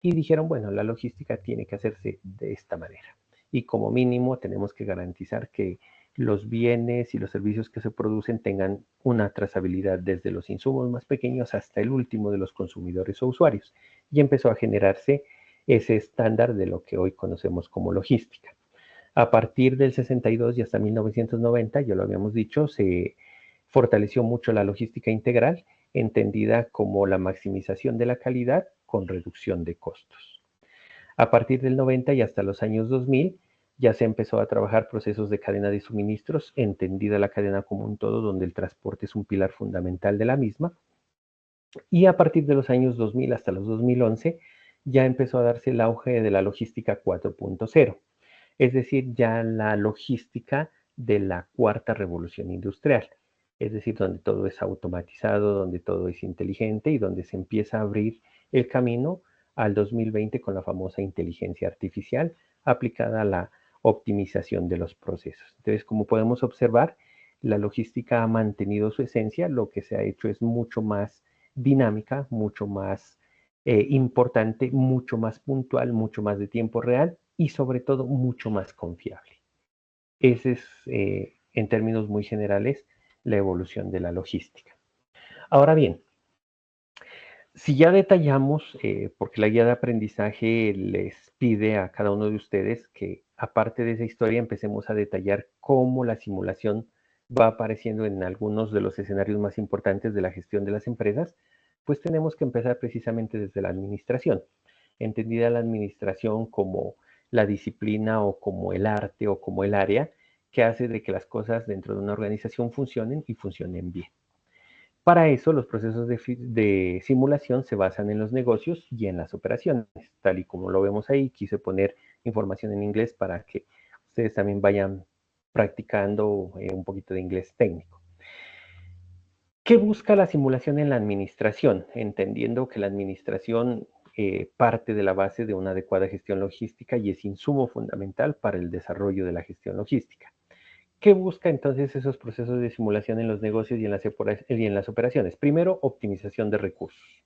y dijeron, bueno, la logística tiene que hacerse de esta manera. Y como mínimo tenemos que garantizar que los bienes y los servicios que se producen tengan una trazabilidad desde los insumos más pequeños hasta el último de los consumidores o usuarios. Y empezó a generarse ese estándar de lo que hoy conocemos como logística. A partir del 62 y hasta 1990, ya lo habíamos dicho, se fortaleció mucho la logística integral, entendida como la maximización de la calidad con reducción de costos. A partir del 90 y hasta los años 2000, ya se empezó a trabajar procesos de cadena de suministros, entendida la cadena como un todo, donde el transporte es un pilar fundamental de la misma. Y a partir de los años 2000 hasta los 2011, ya empezó a darse el auge de la logística 4.0, es decir, ya la logística de la cuarta revolución industrial, es decir, donde todo es automatizado, donde todo es inteligente y donde se empieza a abrir el camino al 2020 con la famosa inteligencia artificial aplicada a la optimización de los procesos. Entonces, como podemos observar, la logística ha mantenido su esencia, lo que se ha hecho es mucho más dinámica, mucho más importante, mucho más puntual, mucho más de tiempo real y sobre todo mucho más confiable. Ese es, en términos muy generales, la evolución de la logística. Ahora bien, si ya detallamos, porque la guía de aprendizaje les pide a cada uno de ustedes que aparte de esa historia empecemos a detallar cómo la simulación va apareciendo en algunos de los escenarios más importantes de la gestión de las empresas, pues tenemos que empezar precisamente desde la administración, entendida la administración como la disciplina o como el arte o como el área que hace de que las cosas dentro de una organización funcionen y funcionen bien. Para eso, los procesos de simulación se basan en los negocios y en las operaciones, tal y como lo vemos ahí. Quise poner información en inglés para que ustedes también vayan practicando un poquito de inglés técnico. ¿Qué busca la simulación en la administración? Entendiendo que la administración parte de la base de una adecuada gestión logística y es insumo fundamental para el desarrollo de la gestión logística. ¿Qué busca entonces esos procesos de simulación en los negocios y en las operaciones? Primero, optimización de recursos.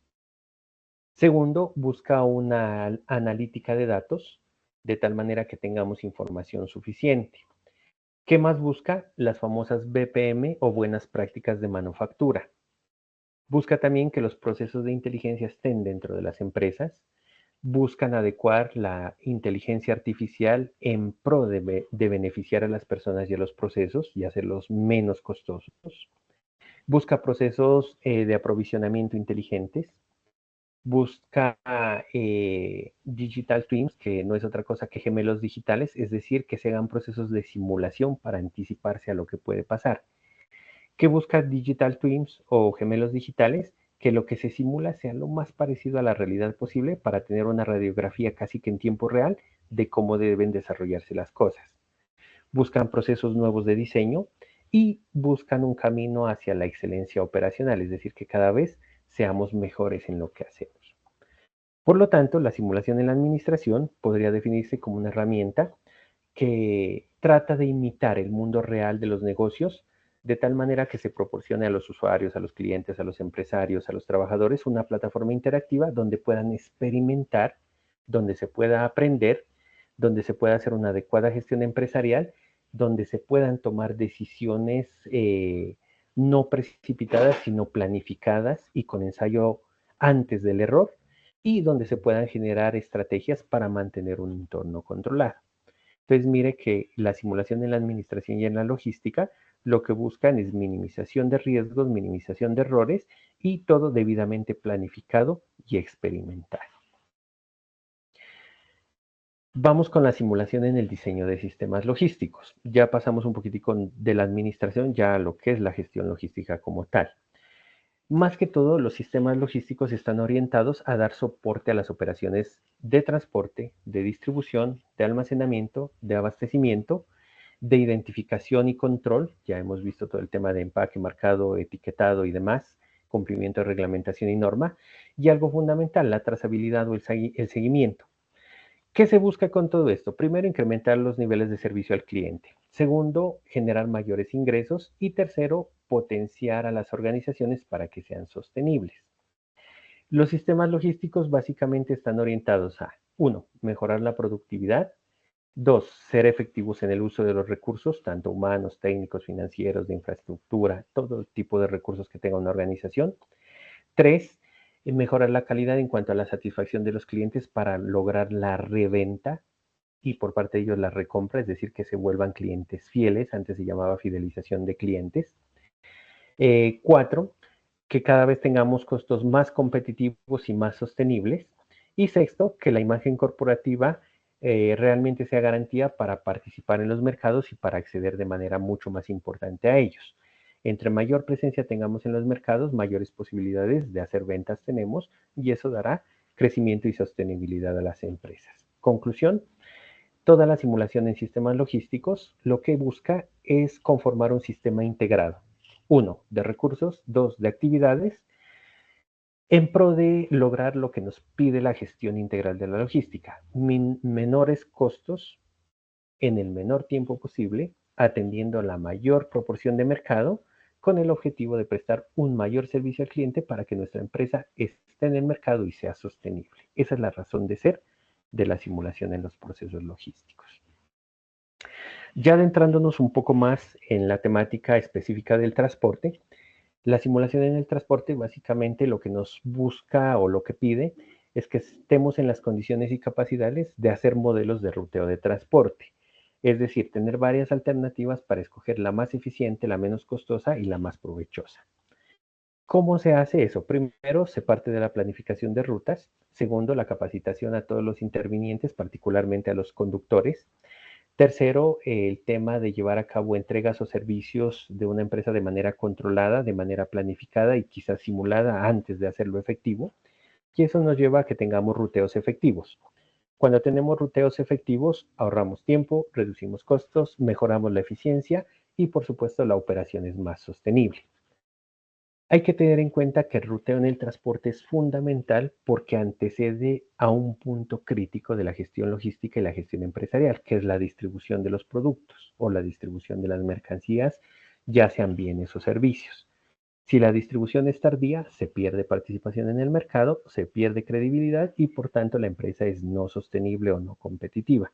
Segundo, busca una analítica de datos de tal manera que tengamos información suficiente. ¿Qué más busca? Las famosas BPM o buenas prácticas de manufactura. Busca también que los procesos de inteligencia estén dentro de las empresas. Buscan adecuar la inteligencia artificial en pro de beneficiar a las personas y a los procesos y hacerlos menos costosos. Busca procesos de aprovisionamiento inteligentes. Busca digital twins, que no es otra cosa que gemelos digitales, es decir, que se hagan procesos de simulación para anticiparse a lo que puede pasar. ¿Qué busca digital twins o gemelos digitales? Que lo que se simula sea lo más parecido a la realidad posible para tener una radiografía casi que en tiempo real de cómo deben desarrollarse las cosas. Buscan procesos nuevos de diseño y buscan un camino hacia la excelencia operacional, es decir, que cada vez seamos mejores en lo que hacemos. Por lo tanto, la simulación en la administración podría definirse como una herramienta que trata de imitar el mundo real de los negocios de tal manera que se proporcione a los usuarios, a los clientes, a los empresarios, a los trabajadores una plataforma interactiva donde puedan experimentar, donde se pueda aprender, donde se pueda hacer una adecuada gestión empresarial, donde se puedan tomar decisiones no precipitadas, sino planificadas y con ensayo antes del error, y donde se puedan generar estrategias para mantener un entorno controlado. Entonces, mire que la simulación en la administración y en la logística lo que buscan es minimización de riesgos, minimización de errores y todo debidamente planificado y experimentado. Vamos con la simulación en el diseño de sistemas logísticos. Ya pasamos un poquitico de la administración ya a lo que es la gestión logística como tal. Más que todo, los sistemas logísticos están orientados a dar soporte a las operaciones de transporte, de distribución, de almacenamiento, de abastecimiento, de identificación y control. Ya hemos visto todo el tema de empaque, marcado, etiquetado y demás, cumplimiento de reglamentación y norma. Y algo fundamental, la trazabilidad o el seguimiento. ¿Qué se busca con todo esto? Primero, incrementar los niveles de servicio al cliente. Segundo, generar mayores ingresos. Y tercero, potenciar a las organizaciones para que sean sostenibles. Los sistemas logísticos básicamente están orientados a, 1, mejorar la productividad. 2, ser efectivos en el uso de los recursos, tanto humanos, técnicos, financieros, de infraestructura, todo tipo de recursos que tenga una organización. 3, mejorar la calidad en cuanto a la satisfacción de los clientes para lograr la reventa y por parte de ellos la recompra, es decir, que se vuelvan clientes fieles, antes se llamaba fidelización de clientes. 4, que cada vez tengamos costos más competitivos y más sostenibles. Y sexto, que la imagen corporativa realmente sea garantía para participar en los mercados y para acceder de manera mucho más importante a ellos. Entre mayor presencia tengamos en los mercados, mayores posibilidades de hacer ventas tenemos y eso dará crecimiento y sostenibilidad a las empresas. Conclusión, toda la simulación en sistemas logísticos lo que busca es conformar un sistema integrado. 1, de recursos, 2, de actividades, en pro de lograr lo que nos pide la gestión integral de la logística, menores costos en el menor tiempo posible, atendiendo a la mayor proporción de mercado, con el objetivo de prestar un mayor servicio al cliente para que nuestra empresa esté en el mercado y sea sostenible. Esa es la razón de ser de la simulación en los procesos logísticos. Ya adentrándonos un poco más en la temática específica del transporte, la simulación en el transporte básicamente lo que nos busca o lo que pide es que estemos en las condiciones y capacidades de hacer modelos de ruteo de transporte. Es decir, tener varias alternativas para escoger la más eficiente, la menos costosa y la más provechosa. ¿Cómo se hace eso? Primero, se parte de la planificación de rutas. Segundo, la capacitación a todos los intervinientes, particularmente a los conductores. Tercero, el tema de llevar a cabo entregas o servicios de una empresa de manera controlada, de manera planificada y quizás simulada antes de hacerlo efectivo. Y eso nos lleva a que tengamos ruteos efectivos. Cuando tenemos ruteos efectivos, ahorramos tiempo, reducimos costos, mejoramos la eficiencia y por supuesto la operación es más sostenible. Hay que tener en cuenta que el ruteo en el transporte es fundamental porque antecede a un punto crítico de la gestión logística y la gestión empresarial, que es la distribución de los productos o la distribución de las mercancías, ya sean bienes o servicios. Si la distribución es tardía, se pierde participación en el mercado, se pierde credibilidad y por tanto la empresa es no sostenible o no competitiva.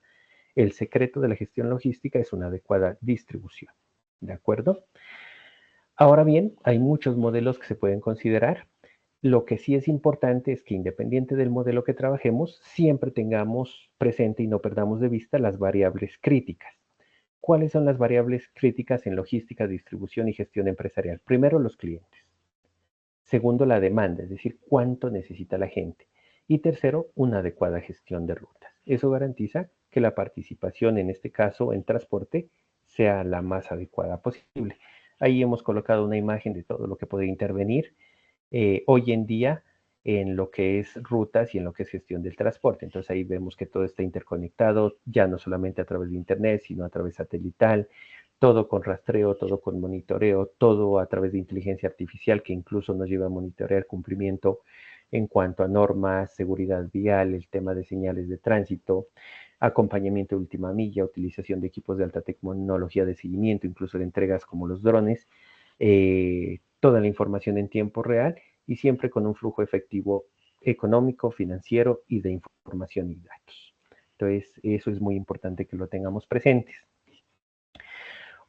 El secreto de la gestión logística es una adecuada distribución. ¿De acuerdo? Ahora bien, hay muchos modelos que se pueden considerar. Lo que sí es importante es que independiente del modelo que trabajemos, siempre tengamos presente y no perdamos de vista las variables críticas. ¿Cuáles son las variables críticas en logística, distribución y gestión empresarial? Primero, los clientes. Segundo, la demanda, es decir, cuánto necesita la gente. Y tercero, una adecuada gestión de rutas. Eso garantiza que la participación, en este caso en transporte, sea la más adecuada posible. Ahí hemos colocado una imagen de todo lo que puede intervenir hoy en día en lo que es rutas y en lo que es gestión del transporte. Entonces ahí vemos que todo está interconectado, ya no solamente a través de Internet, sino a través satelital, todo con rastreo, todo con monitoreo, todo a través de inteligencia artificial que incluso nos lleva a monitorear cumplimiento en cuanto a normas, seguridad vial, el tema de señales de tránsito, acompañamiento de última milla, utilización de equipos de alta tecnología de seguimiento, incluso de entregas como los drones, toda la información en tiempo real y siempre con un flujo efectivo económico, financiero y de información y datos. Entonces, eso es muy importante que lo tengamos presentes.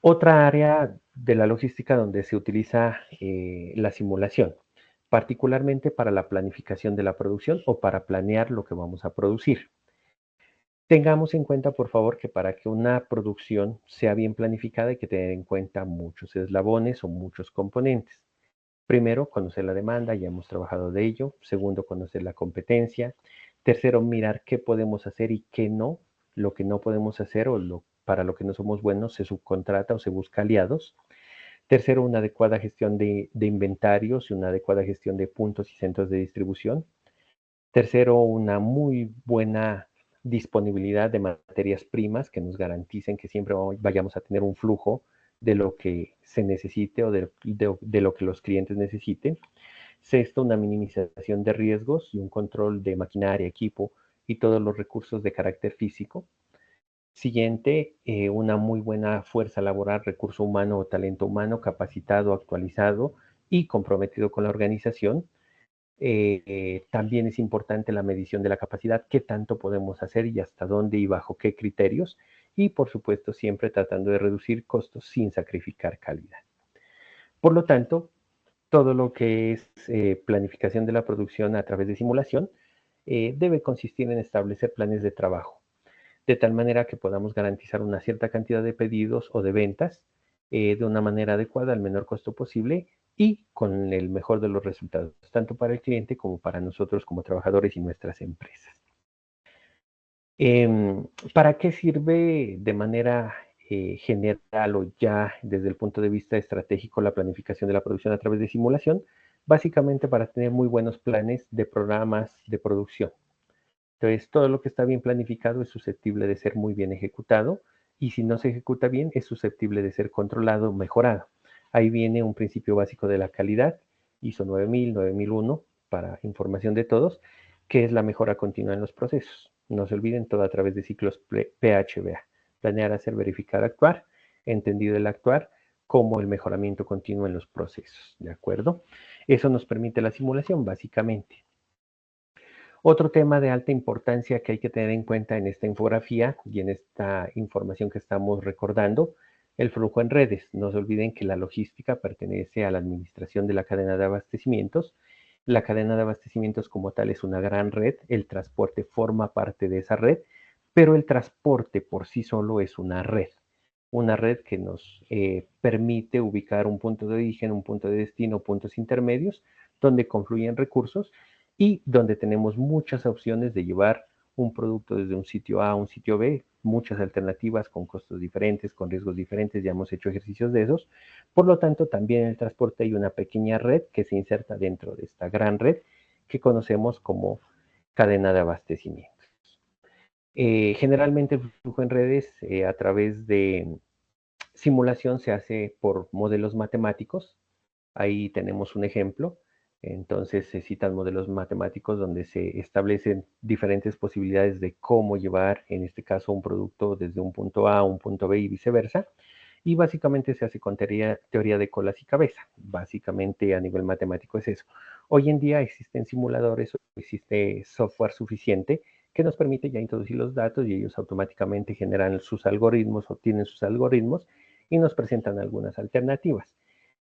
Otra área de la logística donde se utiliza la simulación, particularmente para la planificación de la producción o para planear lo que vamos a producir. Tengamos en cuenta, por favor, que para que una producción sea bien planificada hay que tener en cuenta muchos eslabones o muchos componentes. Primero, conocer la demanda, ya hemos trabajado de ello. Segundo, conocer la competencia. Tercero, mirar qué podemos hacer y qué no. Lo que no podemos hacer o para lo que no somos buenos se subcontrata o se busca aliados. Tercero, una adecuada gestión de inventarios y una adecuada gestión de puntos y centros de distribución. Tercero, una muy buena disponibilidad de materias primas que nos garanticen que siempre vayamos a tener un flujo de lo que se necesite o de lo que los clientes necesiten. Sexto, una minimización de riesgos y un control de maquinaria, equipo y todos los recursos de carácter físico. Siguiente, una muy buena fuerza laboral, recurso humano o talento humano capacitado, actualizado y comprometido con la organización. También es importante la medición de la capacidad, qué tanto podemos hacer y hasta dónde y bajo qué criterios. Y por supuesto siempre tratando de reducir costos sin sacrificar calidad. Por lo tanto, todo lo que es planificación de la producción a través de simulación debe consistir en establecer planes de trabajo, de tal manera que podamos garantizar una cierta cantidad de pedidos o de ventas de una manera adecuada, al menor costo posible y con el mejor de los resultados, tanto para el cliente como para nosotros como trabajadores y nuestras empresas. ¿Para qué sirve de manera general o ya desde el punto de vista estratégico la planificación de la producción a través de simulación? Básicamente para tener muy buenos planes de programas de producción. Entonces, todo lo que está bien planificado es susceptible de ser muy bien ejecutado y si no se ejecuta bien es susceptible de ser controlado o mejorado. Ahí viene un principio básico de la calidad, ISO 9000, 9001, para información de todos, que es la mejora continua en los procesos. No se olviden, todo a través de ciclos PHBA. Planear, hacer, verificar, actuar, entendido el actuar como el mejoramiento continuo en los procesos, ¿de acuerdo? Eso nos permite la simulación, básicamente. Otro tema de alta importancia que hay que tener en cuenta en esta infografía y en esta información que estamos recordando, el flujo en redes. No se olviden que la logística pertenece a la administración de la cadena de abastecimientos. La cadena de abastecimientos como tal es una gran red, el transporte forma parte de esa red, pero el transporte por sí solo es una red que nos permite ubicar un punto de origen, un punto de destino, puntos intermedios, donde confluyen recursos y donde tenemos muchas opciones de llevar un producto desde un sitio A a un sitio B, muchas alternativas con costos diferentes, con riesgos diferentes, ya hemos hecho ejercicios de esos. Por lo tanto, también en el transporte hay una pequeña red que se inserta dentro de esta gran red que conocemos como cadena de abastecimientos. Generalmente el flujo en redes a través de simulación se hace por modelos matemáticos Ahí tenemos un ejemplo. Entonces se citan modelos matemáticos donde se establecen diferentes posibilidades de cómo llevar, en este caso, un producto desde un punto A a un punto B y viceversa. Y básicamente se hace con teoría de colas y cabeza. Básicamente a nivel matemático es eso. Hoy en día existen simuladores, existe software suficiente que nos permite ya introducir los datos y ellos automáticamente generan sus algoritmos, obtienen sus algoritmos y nos presentan algunas alternativas.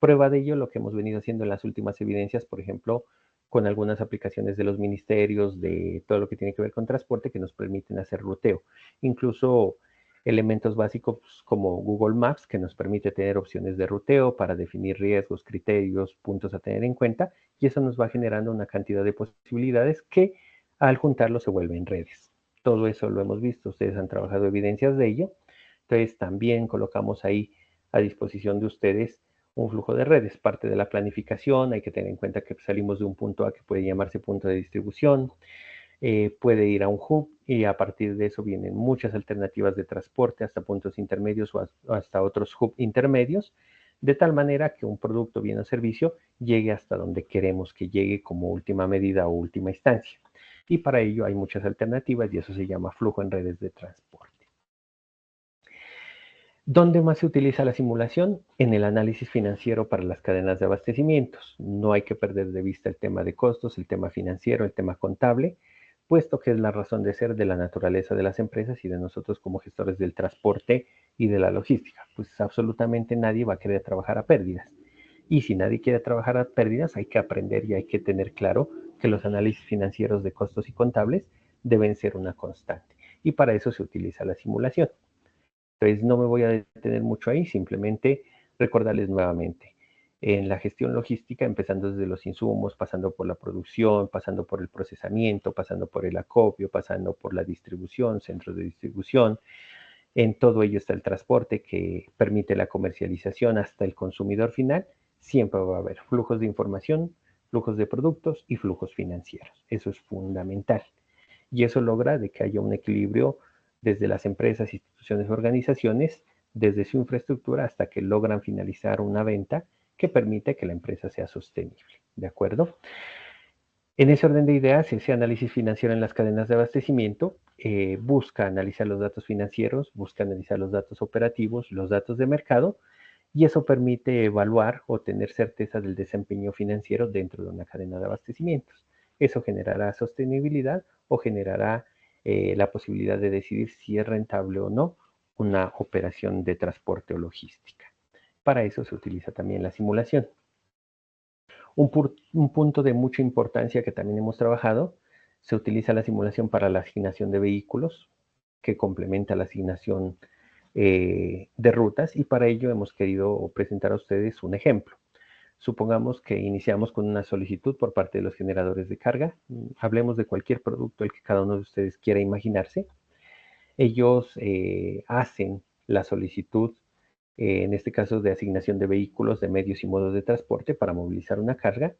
Prueba de ello lo que hemos venido haciendo en las últimas evidencias, por ejemplo, con algunas aplicaciones de los ministerios, de todo lo que tiene que ver con transporte, que nos permiten hacer ruteo. Incluso elementos básicos como Google Maps, que nos permite tener opciones de ruteo para definir riesgos, criterios, puntos a tener en cuenta, y eso nos va generando una cantidad de posibilidades que al juntarlo se vuelven redes. Todo eso lo hemos visto, ustedes han trabajado evidencias de ello, entonces también colocamos ahí a disposición de ustedes un flujo de redes, parte de la planificación. Hay que tener en cuenta que salimos de un punto A que puede llamarse punto de distribución, puede ir a un hub y a partir de eso vienen muchas alternativas de transporte hasta puntos intermedios o hasta otros hub intermedios, de tal manera que un producto, bien o servicio llegue hasta donde queremos que llegue como última medida o última instancia. Y para ello hay muchas alternativas y eso se llama flujo en redes de transporte. ¿Dónde más se utiliza la simulación? En el análisis financiero para las cadenas de abastecimientos. No hay que perder de vista el tema de costos, el tema financiero, el tema contable, puesto que es la razón de ser de la naturaleza de las empresas y de nosotros como gestores del transporte y de la logística. Pues absolutamente nadie va a querer trabajar a pérdidas. Y si nadie quiere trabajar a pérdidas, hay que aprender y hay que tener claro que los análisis financieros de costos y contables deben ser una constante. Y para eso se utiliza la simulación. Entonces no me voy a detener mucho ahí, simplemente recordarles nuevamente. En la gestión logística, empezando desde los insumos, pasando por la producción, pasando por el procesamiento, pasando por el acopio, pasando por la distribución, centros de distribución. En todo ello está el transporte que permite la comercialización hasta el consumidor final. Siempre va a haber flujos de información, flujos de productos y flujos financieros. Eso es fundamental. Y eso logra de que haya un equilibrio desde las empresas, instituciones, organizaciones, desde su infraestructura hasta que logran finalizar una venta que permite que la empresa sea sostenible. ¿De acuerdo? En ese orden de ideas, ese análisis financiero en las cadenas de abastecimiento busca analizar los datos financieros, busca analizar los datos operativos, los datos de mercado, y eso permite evaluar o tener certeza del desempeño financiero dentro de una cadena de abastecimientos. Eso generará sostenibilidad o generará la posibilidad de decidir si es rentable o no una operación de transporte o logística. Para eso se utiliza también la simulación. Un punto de mucha importancia que también hemos trabajado, se utiliza la simulación para la asignación de vehículos, que complementa la asignación de rutas, y para ello hemos querido presentar a ustedes un ejemplo. Supongamos que iniciamos con una solicitud por parte de los generadores de carga. Hablemos de cualquier producto, el que cada uno de ustedes quiera imaginarse. Ellos hacen la solicitud, en este caso de asignación de vehículos, de medios y modos de transporte para movilizar una carga.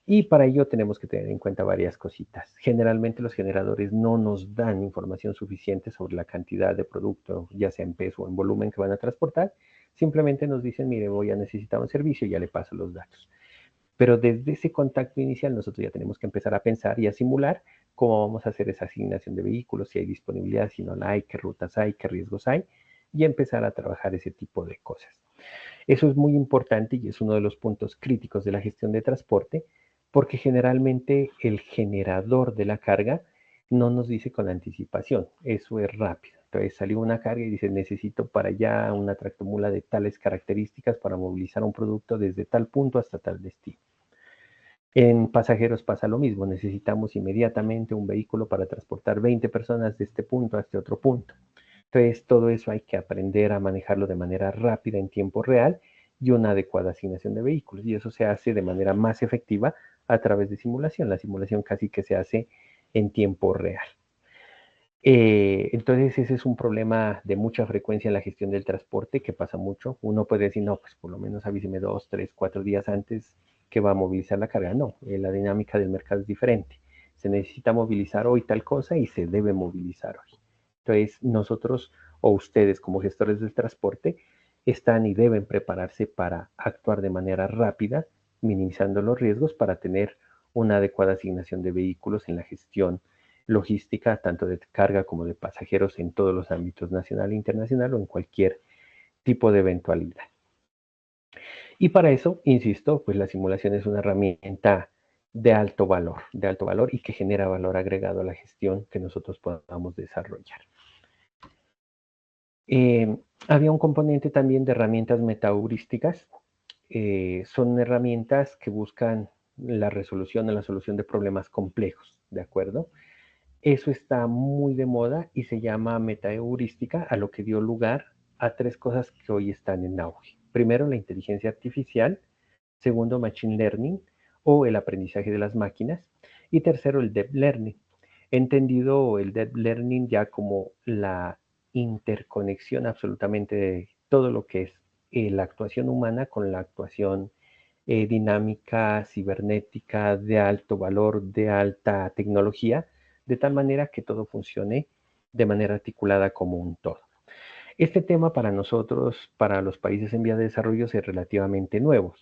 Y para ello tenemos que tener en cuenta varias cositas. Generalmente los generadores no nos dan información suficiente sobre la cantidad de producto, ya sea en peso o en volumen que van a transportar. Simplemente nos dicen, mire, voy a necesitar un servicio y ya le paso los datos. Pero desde ese contacto inicial nosotros ya tenemos que empezar a pensar y a simular cómo vamos a hacer esa asignación de vehículos, si hay disponibilidad, si no la hay, qué rutas hay, qué riesgos hay, y empezar a trabajar ese tipo de cosas. Eso es muy importante y es uno de los puntos críticos de la gestión de transporte, porque generalmente el generador de la carga no nos dice con anticipación, eso es rápido. Entonces salió una carga y dice, necesito para allá una tractomula de tales características para movilizar un producto desde tal punto hasta tal destino. En pasajeros pasa lo mismo, necesitamos inmediatamente un vehículo para transportar 20 personas de este punto a este otro punto. Entonces, todo eso hay que aprender a manejarlo de manera rápida en tiempo real y una adecuada asignación de vehículos. Y eso se hace de manera más efectiva a través de simulación. La simulación casi que se hace en tiempo real. Entonces, ese es un problema de mucha frecuencia en la gestión del transporte que pasa mucho. Uno puede decir, no, pues por lo menos avíseme 2, 3, 4 días antes que va a movilizar la carga. No, la dinámica del mercado es diferente. Se necesita movilizar hoy tal cosa y se debe movilizar hoy. Entonces, nosotros o ustedes como gestores del transporte están y deben prepararse para actuar de manera rápida, minimizando los riesgos para tener una adecuada asignación de vehículos en la gestión logística, tanto de carga como de pasajeros en todos los ámbitos nacional e internacional o en cualquier tipo de eventualidad. Y para eso, insisto, pues la simulación es una herramienta de alto valor y que genera valor agregado a la gestión que nosotros podamos desarrollar. Había un componente también de herramientas metaheurísticas. Son herramientas que buscan la resolución o la solución de problemas complejos, ¿de acuerdo? Eso está muy de moda y se llama metaheurística, a lo que dio lugar a tres cosas que hoy están en auge. Primero, la inteligencia artificial. Segundo, machine learning o el aprendizaje de las máquinas. Y tercero, el deep learning. Entendido el deep learning ya como la interconexión absolutamente de todo lo que es la actuación humana con la actuación dinámica, cibernética, de alto valor, de alta tecnología, de tal manera que todo funcione de manera articulada como un todo. Este tema para nosotros, para los países en vías de desarrollo, es relativamente nuevo,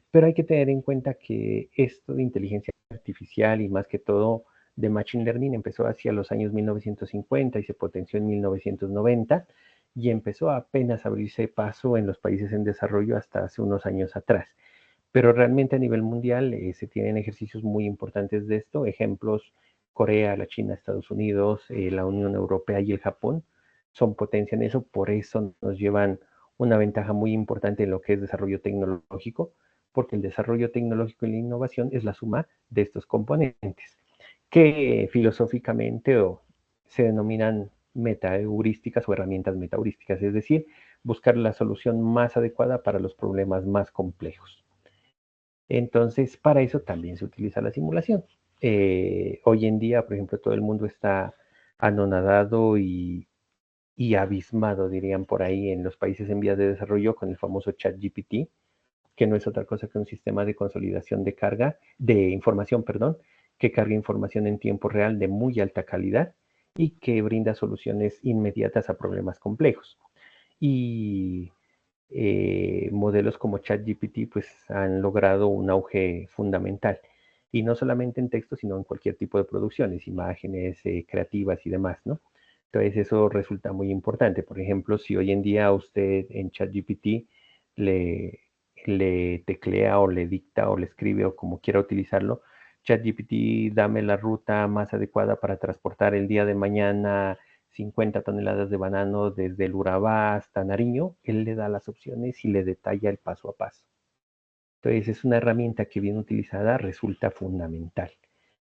pero hay que tener en cuenta que esto de inteligencia artificial y más que todo de machine learning empezó hacia los años 1950 y se potenció en 1990 y empezó apenas a abrirse paso en los países en desarrollo hasta hace unos años atrás. Pero realmente a nivel mundial se tienen ejercicios muy importantes de esto, ejemplos: Corea, la China, Estados Unidos, la Unión Europea y el Japón son potencia en eso, por eso nos llevan una ventaja muy importante en lo que es desarrollo tecnológico, porque el desarrollo tecnológico y la innovación es la suma de estos componentes, que filosóficamente se denominan metaheurísticas o herramientas metaheurísticas, es decir, buscar la solución más adecuada para los problemas más complejos. Entonces, para eso también se utiliza la simulación. Hoy en día, por ejemplo, todo el mundo está anonadado y abismado, dirían por ahí, en los países en vías de desarrollo con el famoso ChatGPT, que no es otra cosa que un sistema de consolidación de carga, de información, perdón, que carga información en tiempo real de muy alta calidad y que brinda soluciones inmediatas a problemas complejos. Y modelos como ChatGPT pues han logrado un auge fundamental. Y no solamente en texto, sino en cualquier tipo de producciones, imágenes, creativas y demás, ¿no? Entonces eso resulta muy importante. Por ejemplo, si hoy en día usted en ChatGPT le teclea o le dicta o le escribe o como quiera utilizarlo, ChatGPT, dame la ruta más adecuada para transportar el día de mañana 50 toneladas de banano desde el Urabá hasta Nariño, él le da las opciones y le detalla el paso a paso. Entonces es una herramienta que bien utilizada resulta fundamental.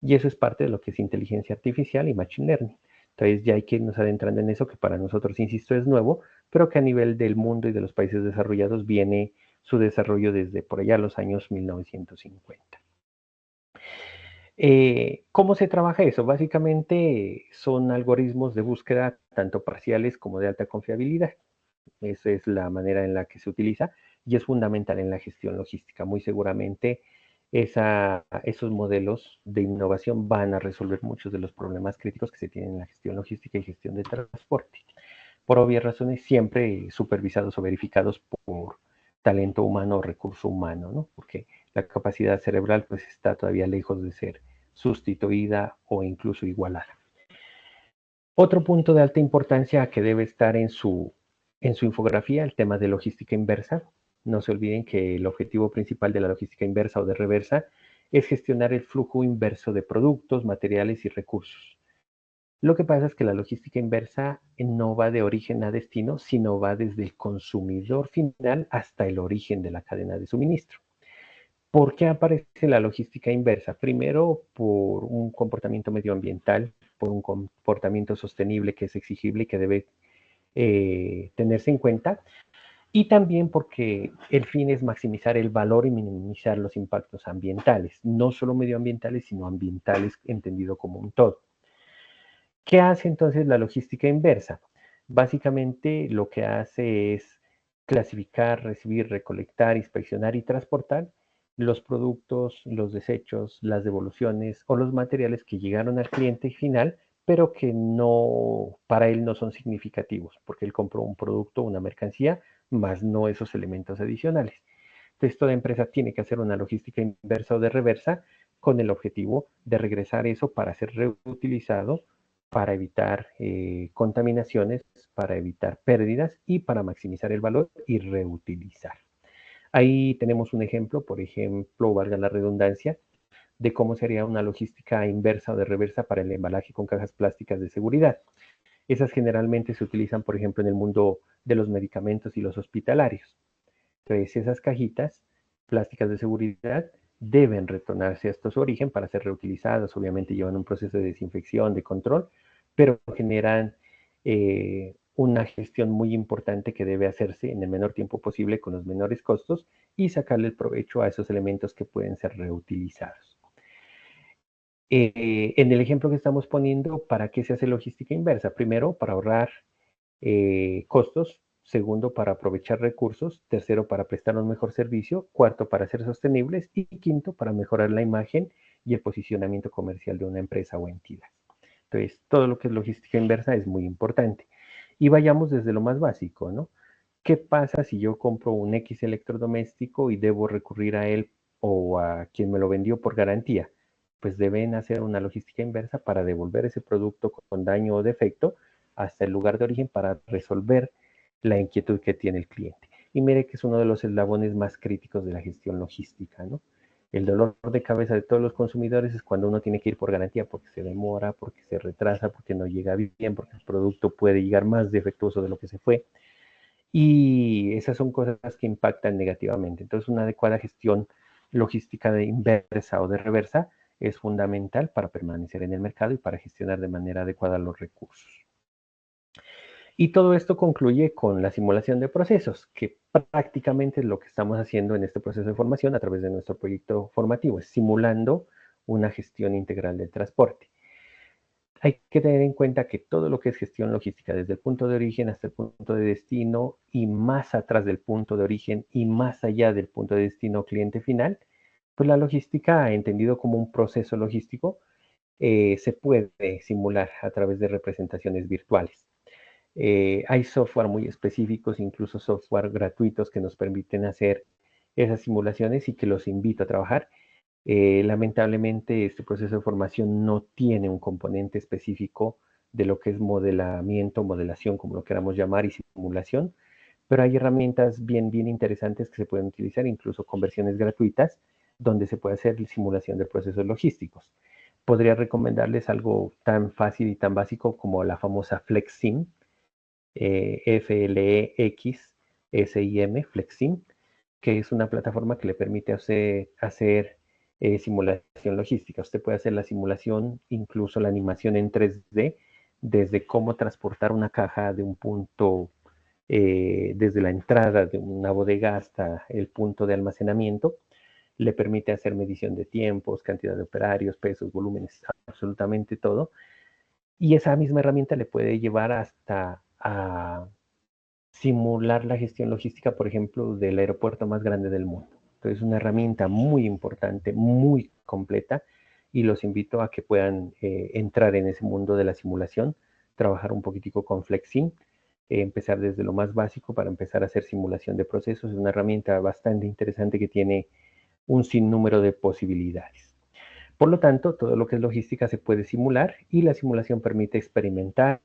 Y eso es parte de lo que es inteligencia artificial y machine learning. Entonces ya hay que irnos adentrando en eso, que para nosotros, insisto, es nuevo, pero que a nivel del mundo y de los países desarrollados viene su desarrollo desde por allá los años 1950. ¿Cómo se trabaja eso? Básicamente son algoritmos de búsqueda tanto parciales como de alta confiabilidad. Esa es la manera en la que se utiliza y es fundamental en la gestión logística. Muy seguramente esos modelos de innovación van a resolver muchos de los problemas críticos que se tienen en la gestión logística y gestión de transporte. Por obvias razones, siempre supervisados o verificados por talento humano o recurso humano, ¿no? Porque la capacidad cerebral pues está todavía lejos de ser sustituida o incluso igualada. Otro punto de alta importancia que debe estar en su infografía, el tema de logística inversa. No se olviden que el objetivo principal de la logística inversa o de reversa es gestionar el flujo inverso de productos, materiales y recursos. Lo que pasa es que la logística inversa no va de origen a destino, sino va desde el consumidor final hasta el origen de la cadena de suministro. ¿Por qué aparece la logística inversa? Primero, por un comportamiento medioambiental, por un comportamiento sostenible que es exigible y que debe tenerse en cuenta, y también porque el fin es maximizar el valor y minimizar los impactos ambientales, no solo medioambientales, sino ambientales entendido como un todo. ¿Qué hace entonces la logística inversa? Básicamente lo que hace es clasificar, recibir, recolectar, inspeccionar y transportar los productos, los desechos, las devoluciones o los materiales que llegaron al cliente final pero que no, para él no son significativos, porque él compró un producto, una mercancía, más no esos elementos adicionales. Entonces, toda empresa tiene que hacer una logística inversa o de reversa con el objetivo de regresar eso para ser reutilizado, para evitar contaminaciones, para evitar pérdidas y para maximizar el valor y reutilizar. Ahí tenemos un ejemplo, por ejemplo, valga la redundancia, de cómo sería una logística inversa o de reversa para el embalaje con cajas plásticas de seguridad. Esas generalmente se utilizan, por ejemplo, en el mundo de los medicamentos y los hospitalarios. Entonces, esas cajitas plásticas de seguridad deben retornarse a su origen para ser reutilizadas. Obviamente llevan un proceso de desinfección, de control, pero generan una gestión muy importante que debe hacerse en el menor tiempo posible con los menores costos y sacarle el provecho a esos elementos que pueden ser reutilizados. En el ejemplo que estamos poniendo, ¿para qué se hace logística inversa? Primero, para ahorrar costos. Segundo, para aprovechar recursos. Tercero, para prestar un mejor servicio. Cuarto, para ser sostenibles. Y quinto, para mejorar la imagen y el posicionamiento comercial de una empresa o entidad. Entonces, todo lo que es logística inversa es muy importante. Y vayamos desde lo más básico, ¿no? ¿Qué pasa si yo compro un X electrodoméstico y debo recurrir a él o a quien me lo vendió por garantía? Pues deben hacer una logística inversa para devolver ese producto con daño o defecto hasta el lugar de origen para resolver la inquietud que tiene el cliente. Y mire que es uno de los eslabones más críticos de la gestión logística, ¿no? El dolor de cabeza de todos los consumidores es cuando uno tiene que ir por garantía porque se demora, porque se retrasa, porque no llega bien, porque el producto puede llegar más defectuoso de lo que se fue. Y esas son cosas que impactan negativamente. Entonces, una adecuada gestión logística de inversa o de reversa es fundamental para permanecer en el mercado y para gestionar de manera adecuada los recursos. Y todo esto concluye con la simulación de procesos, que prácticamente es lo que estamos haciendo en este proceso de formación a través de nuestro proyecto formativo, es simulando una gestión integral del transporte. Hay que tener en cuenta que todo lo que es gestión logística, desde el punto de origen hasta el punto de destino y más atrás del punto de origen y más allá del punto de destino cliente final, pues la logística, entendido como un proceso logístico, se puede simular a través de representaciones virtuales. Hay software muy específicos, incluso software gratuitos que nos permiten hacer esas simulaciones y que los invito a trabajar. Lamentablemente, este proceso de formación no tiene un componente específico de lo que es modelamiento, modelación, como lo queramos llamar, y simulación, pero hay herramientas bien interesantes que se pueden utilizar, incluso con versiones gratuitas, donde se puede hacer simulación de procesos logísticos. Podría recomendarles algo tan fácil y tan básico como la famosa FlexSim, FLEXSIM, FlexSim, que es una plataforma que le permite hacer simulación logística. Usted puede hacer la simulación, incluso la animación en 3D, desde cómo transportar una caja de un punto, desde la entrada de una bodega hasta el punto de almacenamiento. Le permite hacer medición de tiempos, cantidad de operarios, pesos, volúmenes, absolutamente todo. Y esa misma herramienta le puede llevar hasta a simular la gestión logística, por ejemplo, del aeropuerto más grande del mundo. Entonces, es una herramienta muy importante, muy completa, y los invito a que puedan entrar en ese mundo de la simulación, trabajar un poquitico con FlexSim, empezar desde lo más básico para empezar a hacer simulación de procesos. Es una herramienta bastante interesante que tiene un sinnúmero de posibilidades. Por lo tanto, todo lo que es logística se puede simular y la simulación permite experimentar,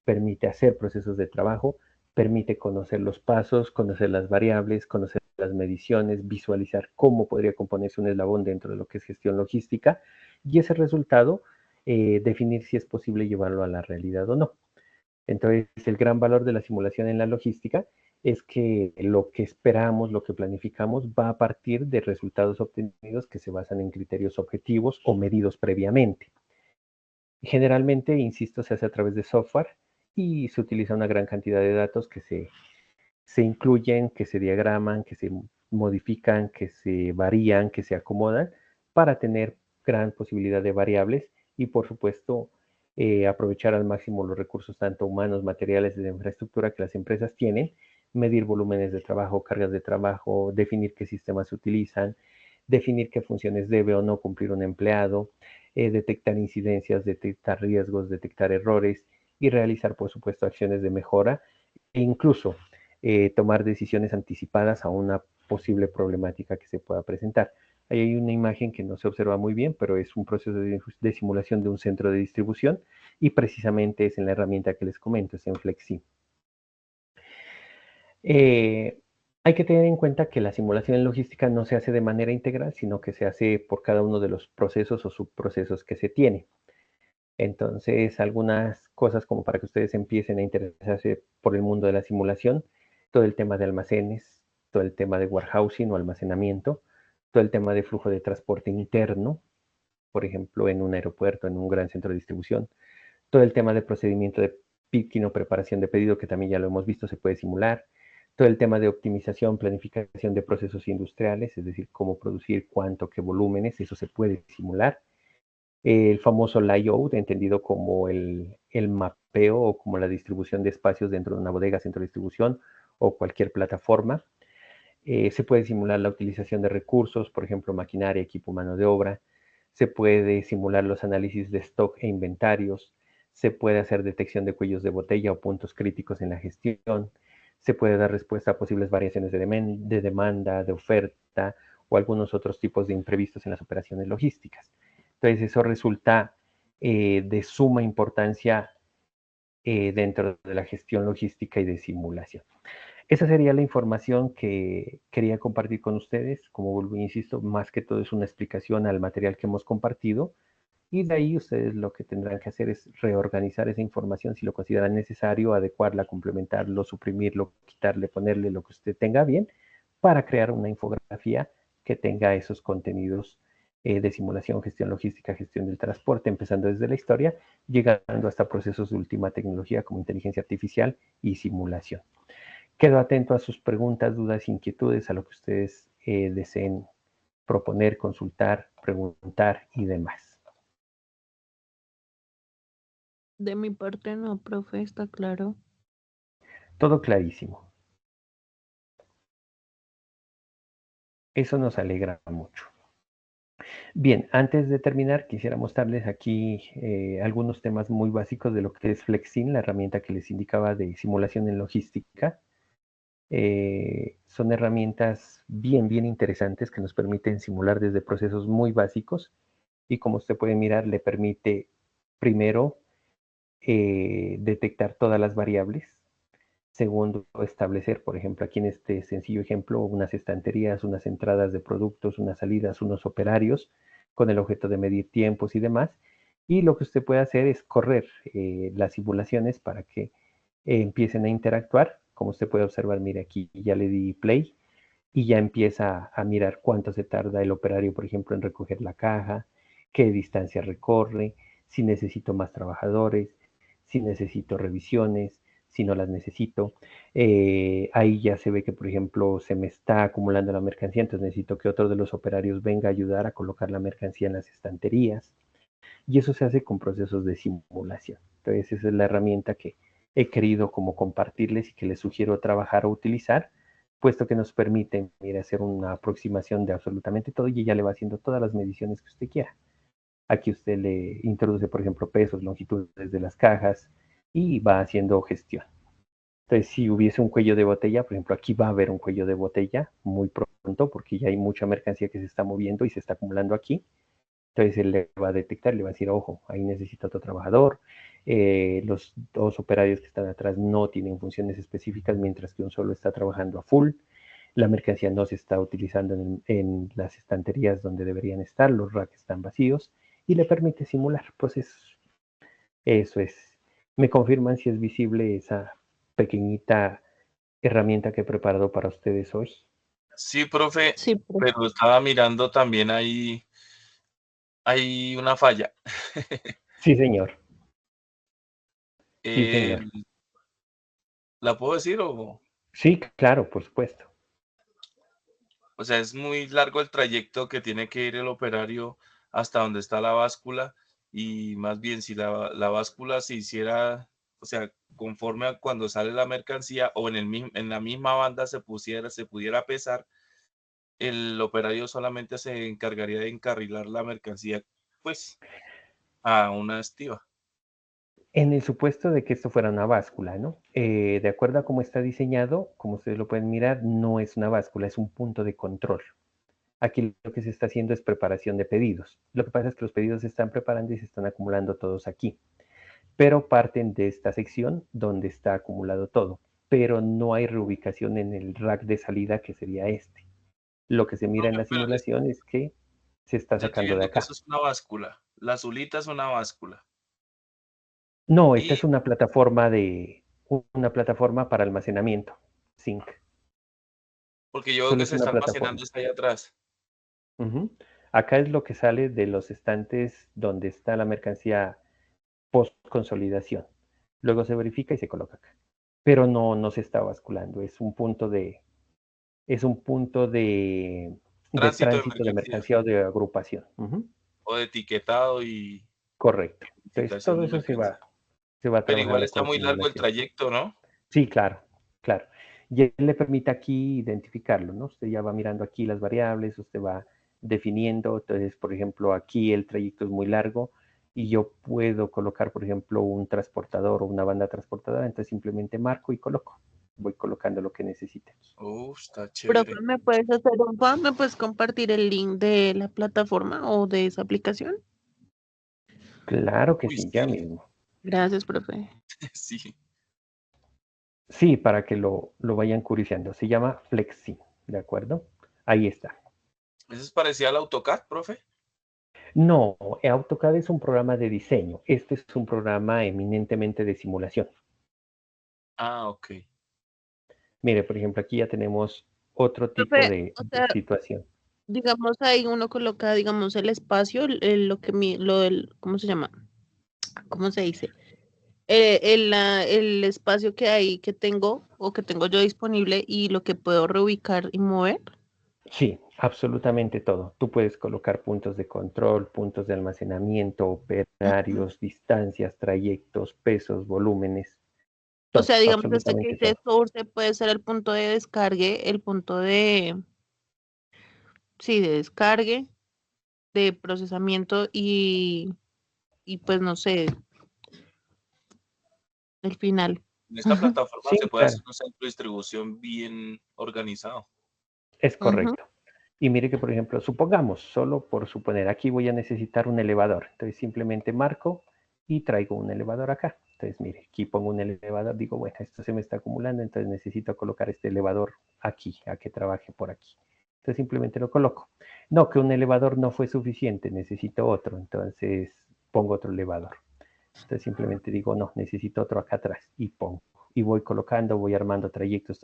permite hacer procesos de trabajo, permite conocer los pasos, conocer las variables, conocer las mediciones, visualizar cómo podría componerse un eslabón dentro de lo que es gestión logística y ese resultado definir si es posible llevarlo a la realidad o no. Entonces, el gran valor de la simulación en la logística es que lo que esperamos, lo que planificamos, va a partir de resultados obtenidos que se basan en criterios objetivos o medidos previamente. Generalmente, insisto, se hace a través de software y se utiliza una gran cantidad de datos que se incluyen, que se diagraman, que se modifican, que se varían, que se acomodan para tener gran posibilidad de variables y, por supuesto, aprovechar al máximo los recursos tanto humanos, materiales y de infraestructura que las empresas tienen, medir volúmenes de trabajo, cargas de trabajo, definir qué sistemas se utilizan, definir qué funciones debe o no cumplir un empleado, detectar incidencias, detectar riesgos, detectar errores y realizar, por supuesto, acciones de mejora e incluso tomar decisiones anticipadas a una posible problemática que se pueda presentar. Ahí hay una imagen que no se observa muy bien, pero es un proceso de simulación de un centro de distribución y precisamente es en la herramienta que les comento, es en Flexi. Hay que tener en cuenta que la simulación en logística no se hace de manera integral, sino que se hace por cada uno de los procesos o subprocesos que se tiene. Entonces, algunas cosas como para que ustedes empiecen a interesarse por el mundo de la simulación, todo el tema de almacenes, todo el tema de warehousing o almacenamiento, todo el tema de flujo de transporte interno, por ejemplo, en un aeropuerto, en un gran centro de distribución, todo el tema de procedimiento de picking o preparación de pedido, que también ya lo hemos visto, se puede simular, todo el tema de optimización, planificación de procesos industriales, es decir, cómo producir, cuánto, qué volúmenes, eso se puede simular. El famoso layout, entendido como el mapeo o como la distribución de espacios dentro de una bodega, centro de distribución o cualquier plataforma. Se puede simular la utilización de recursos, por ejemplo, maquinaria, equipo, mano de obra. Se puede simular los análisis de stock e inventarios. Se puede hacer detección de cuellos de botella o puntos críticos en la gestión. Se puede dar respuesta a posibles variaciones de demanda, de oferta o algunos otros tipos de imprevistos en las operaciones logísticas. Entonces, eso resulta de suma importancia dentro de la gestión logística y de simulación. Esa sería la información que quería compartir con ustedes. Como vuelvo e insisto, más que todo es una explicación al material que hemos compartido y de ahí ustedes lo que tendrán que hacer es reorganizar esa información si lo consideran necesario, adecuarla, complementarlo, suprimirlo, quitarle, ponerle lo que usted tenga bien para crear una infografía que tenga esos contenidos de simulación, gestión logística, gestión del transporte, empezando desde la historia, llegando hasta procesos de última tecnología como inteligencia artificial y simulación. Quedo atento a sus preguntas, dudas, inquietudes, a lo que ustedes deseen proponer, consultar, preguntar y demás. De mi parte no, profe, está claro. Todo clarísimo. Eso nos alegra mucho. Bien, antes de terminar, quisiera mostrarles aquí algunos temas muy básicos de lo que es Flexin, la herramienta que les indicaba de simulación en logística. Son herramientas bien interesantes que nos permiten simular desde procesos muy básicos y como usted puede mirar, le permite primero detectar todas las variables. Segundo, establecer, por ejemplo, aquí en este sencillo ejemplo, unas estanterías, unas entradas de productos, unas salidas, unos operarios, con el objeto de medir tiempos y demás. Y lo que usted puede hacer es correr las simulaciones para que empiecen a interactuar. Como usted puede observar, mire aquí ya le di play y ya empieza a mirar cuánto se tarda el operario, por ejemplo, en recoger la caja, qué distancia recorre, si necesito más trabajadores, si necesito revisiones, si no las necesito. Ahí ya se ve que, por ejemplo, se me está acumulando la mercancía, entonces necesito que otro de los operarios venga a ayudar a colocar la mercancía en las estanterías. Y eso se hace con procesos de simulación. Entonces, esa es la herramienta que he querido como compartirles y que les sugiero trabajar o utilizar, puesto que nos permite hacer una aproximación de absolutamente todo y ella le va haciendo todas las mediciones que usted quiera. Aquí usted le introduce, por ejemplo, pesos, longitudes de las cajas y va haciendo gestión. Entonces, si hubiese un cuello de botella, por ejemplo, aquí va a haber un cuello de botella muy pronto porque ya hay mucha mercancía que se está moviendo y se está acumulando aquí. Entonces él le va a detectar, le va a decir, ojo, ahí necesita otro trabajador. Los dos operarios que están atrás no tienen funciones específicas, mientras que un solo está trabajando a full. La mercancía no se está utilizando en las estanterías donde deberían estar, los racks están vacíos y le permite simular procesos. Eso es. ¿Me confirman si es visible esa pequeñita herramienta que he preparado para ustedes hoy? Sí, profe, Sí, profe. pero estaba mirando también ahí, hay una falla. Sí, señor. Sí, Eh, señor. ¿La puedo decir o? Sí, claro, por supuesto. O sea, es muy largo el trayecto que tiene que ir el operario hasta donde está la báscula y más bien si la báscula se hiciera, o sea, conforme a cuando sale la mercancía o en la misma banda se pudiera pesar, el operario solamente se encargaría de encarrilar la mercancía, pues, a una estiva. En el supuesto de que esto fuera una báscula, ¿no? De acuerdo a cómo está diseñado, como ustedes lo pueden mirar, no es una báscula, es un punto de control. Aquí lo que se está haciendo es preparación de pedidos. Lo que pasa es que los pedidos se están preparando y se están acumulando todos aquí, pero parten de esta sección donde está acumulado todo, pero no hay reubicación en el rack de salida que sería este. Lo que se mira en Profe, la pero simulación es que se está yo estoy sacando de viendo que acá. eso es una báscula. La azulita es una báscula. No, esta Y es una plataforma para almacenamiento, Zinc. porque yo veo Solo que es se una está plataforma. almacenando está ahí atrás. Ujú. Acá es lo que sale de los estantes donde está la mercancía post consolidación. Luego se verifica y se coloca acá. Pero no se está basculando, es un punto de Tránsito de tránsito de mercancía mercancía o de agrupación. Ujú. o de etiquetado y Correcto. Entonces identificación todo de eso mercancía. se va Pero igual trabajando está con muy largo el simulación. trayecto, ¿no? Sí, claro, claro. Y él le permite aquí identificarlo, ¿no? Usted ya va mirando aquí las variables, usted va definiendo, entonces, por ejemplo, aquí el trayecto es muy largo y yo puedo colocar, por ejemplo, un transportador o una banda transportadora, entonces simplemente marco y coloco. Voy colocando lo que necesite. Está Profe, chévere. ¿me puedes hacer un favor? ¿Me puedes compartir el link de la plataforma o de esa aplicación? Claro que Uy, sí, ya sí, mismo. Gracias, profe. sí. Sí, para que lo vayan curioseando. Se llama Flexi, ¿de acuerdo? Ahí está. ¿Eso es parecido al AutoCAD, profe? No, AutoCAD es un programa de diseño. Este es un programa eminentemente de simulación. Ok. Mire, por ejemplo, aquí ya tenemos otro tipo Profe, de o sea, situación. digamos ahí uno coloca, digamos, el espacio, lo que lo del, ¿cómo se llama? ¿Cómo se dice? El espacio que hay, que tengo o que tengo yo disponible y lo que puedo reubicar y mover. Sí, absolutamente todo. Tú puedes colocar puntos de control, puntos de almacenamiento, Ujú. operarios, distancias, trayectos, pesos, volúmenes, O todo, sea, digamos, este que absolutamente dice todo. source puede ser el punto de descargue, el punto de, sí, de descargue, de procesamiento y pues no sé, el final. En esta plataforma se Sí, puede hacer claro, un centro de distribución bien organizado. es Ujú. correcto. Y mire que, por ejemplo, supongamos, solo por suponer, aquí voy a necesitar un elevador. Entonces simplemente marco y traigo un elevador acá. Entonces, mire, aquí pongo un elevador, digo, bueno, esto se me está acumulando, entonces necesito colocar este elevador aquí, a que trabaje por aquí. Entonces simplemente lo coloco. No, que un elevador no fue suficiente, necesito otro, entonces pongo otro elevador. Entonces simplemente digo, no, necesito otro acá atrás y pongo. Y voy colocando, voy armando trayectos.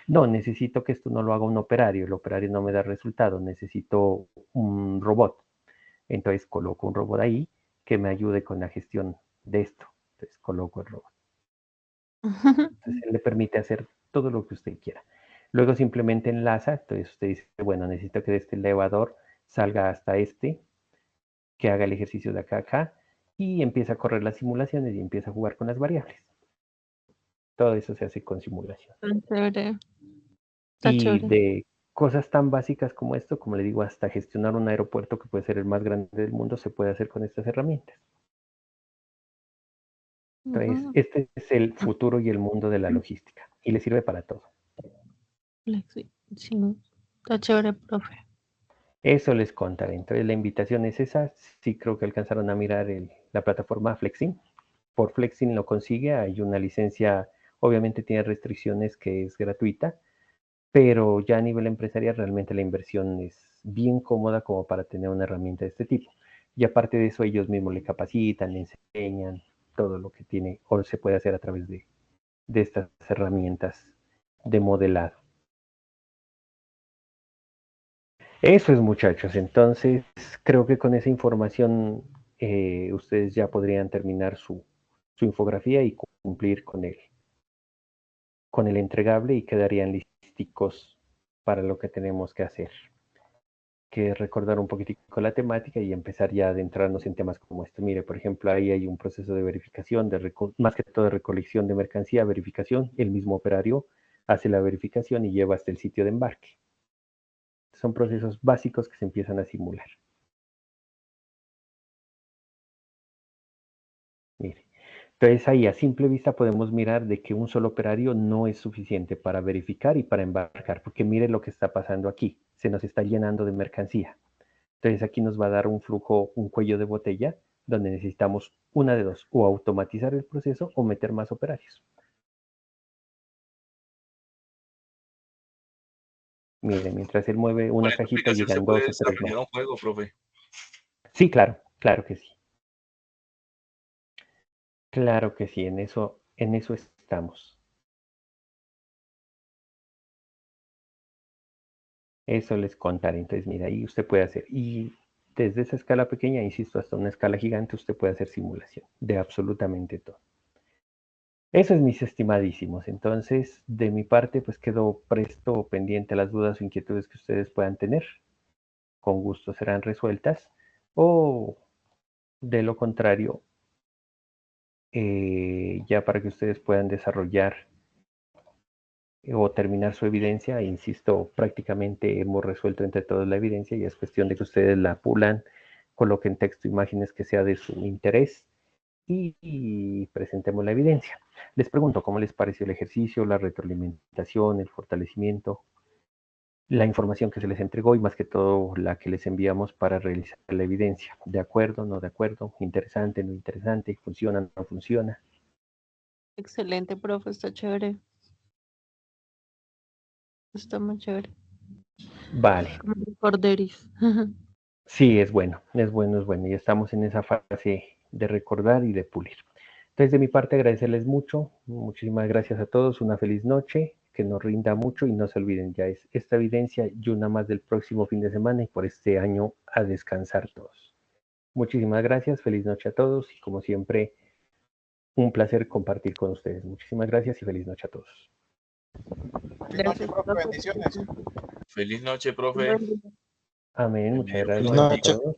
No, necesito que esto no lo haga un operario. El operario no me da resultado. Necesito un robot. Entonces coloco un robot ahí que me ayude con la gestión de esto. Entonces coloco el robot. Entonces él le permite hacer todo lo que usted quiera. Luego simplemente enlaza. Entonces usted dice, bueno, necesito que de este elevador salga hasta este, que haga el ejercicio de acá a acá y empieza a correr las simulaciones y empieza a jugar con las variables. Todo eso se hace con simulación. Tan chévere, está Y chévere. de cosas tan básicas como esto, como le digo, hasta gestionar un aeropuerto que puede ser el más grande del mundo, se puede hacer con estas herramientas. Entonces, Ujú. este es el futuro y el mundo de la logística y le sirve para todo. Sí, sí, está chévere, profe. Eso les contaré. Entonces, la invitación es esa. Sí creo que alcanzaron a mirar la plataforma Flexin. Por Flexin lo consigue. Hay una licencia, obviamente tiene restricciones que es gratuita, pero ya a nivel empresarial realmente la inversión es bien cómoda como para tener una herramienta de este tipo. Y aparte de eso, ellos mismos le capacitan, le enseñan todo lo que tiene o se puede hacer a través de estas herramientas de modelado. Eso es, muchachos. Entonces, creo que con esa información ustedes ya podrían terminar su infografía y cumplir con el entregable y quedarían listicos para lo que tenemos que hacer, que es recordar un poquitico la temática y empezar ya a adentrarnos en temas como este. Mire, por ejemplo, ahí hay un proceso de verificación, más que todo de recolección de mercancía, verificación. El mismo operario hace la verificación y lleva hasta el sitio de embarque. son procesos básicos que se empiezan a simular. Mire. Entonces ahí a simple vista podemos mirar de que un solo operario no es suficiente para verificar y para embarcar, porque mire lo que está pasando aquí, se nos está llenando de mercancía. Entonces aquí nos va a dar un flujo, un cuello de botella, donde necesitamos una de dos, o automatizar el proceso o meter más operarios. Mire, mientras él mueve una Con esta cajita aplicación se llegan puede 2 o 3 más. desarrollar un juego, profe. Sí, claro, claro que sí. Claro que sí, en eso estamos. Eso les contaré. Entonces, mira, ahí usted puede hacer. Y desde esa escala pequeña, insisto, hasta una escala gigante, usted puede hacer simulación de absolutamente todo. Eso es, mis estimadísimos. Entonces, de mi parte, pues quedo presto o pendiente a las dudas o inquietudes que ustedes puedan tener. Con gusto serán resueltas. O de lo contrario, ya para que ustedes puedan desarrollar o terminar su evidencia, insisto, prácticamente hemos resuelto entre todos la evidencia y es cuestión de que ustedes la pulan, coloquen texto, imágenes que sea de su interés y presentemos la evidencia. Les pregunto, ¿cómo les pareció el ejercicio, la retroalimentación, el fortalecimiento, la información que se les entregó y más que todo la que les enviamos para realizar la evidencia? ¿De acuerdo, no de acuerdo? ¿Interesante, no interesante? ¿Funciona, no funciona? Excelente, profe, está chévere. Está muy chévere. Vale. Como Corderis. Sí, es bueno, es bueno, es bueno. Y estamos en esa fase de recordar y de pulir. Entonces, de mi parte, agradecerles mucho. Muchísimas gracias a todos. Una feliz noche, que nos rinda mucho y no se olviden, ya es esta evidencia y una más del próximo fin de semana y por este año a descansar todos. Muchísimas gracias, feliz noche a todos y como siempre, un placer compartir con ustedes. Muchísimas gracias y feliz noche a todos. Gracias, profe. Bendiciones. Feliz noche, profe. Amén, muchas Envío gracias feliz a noche. todos.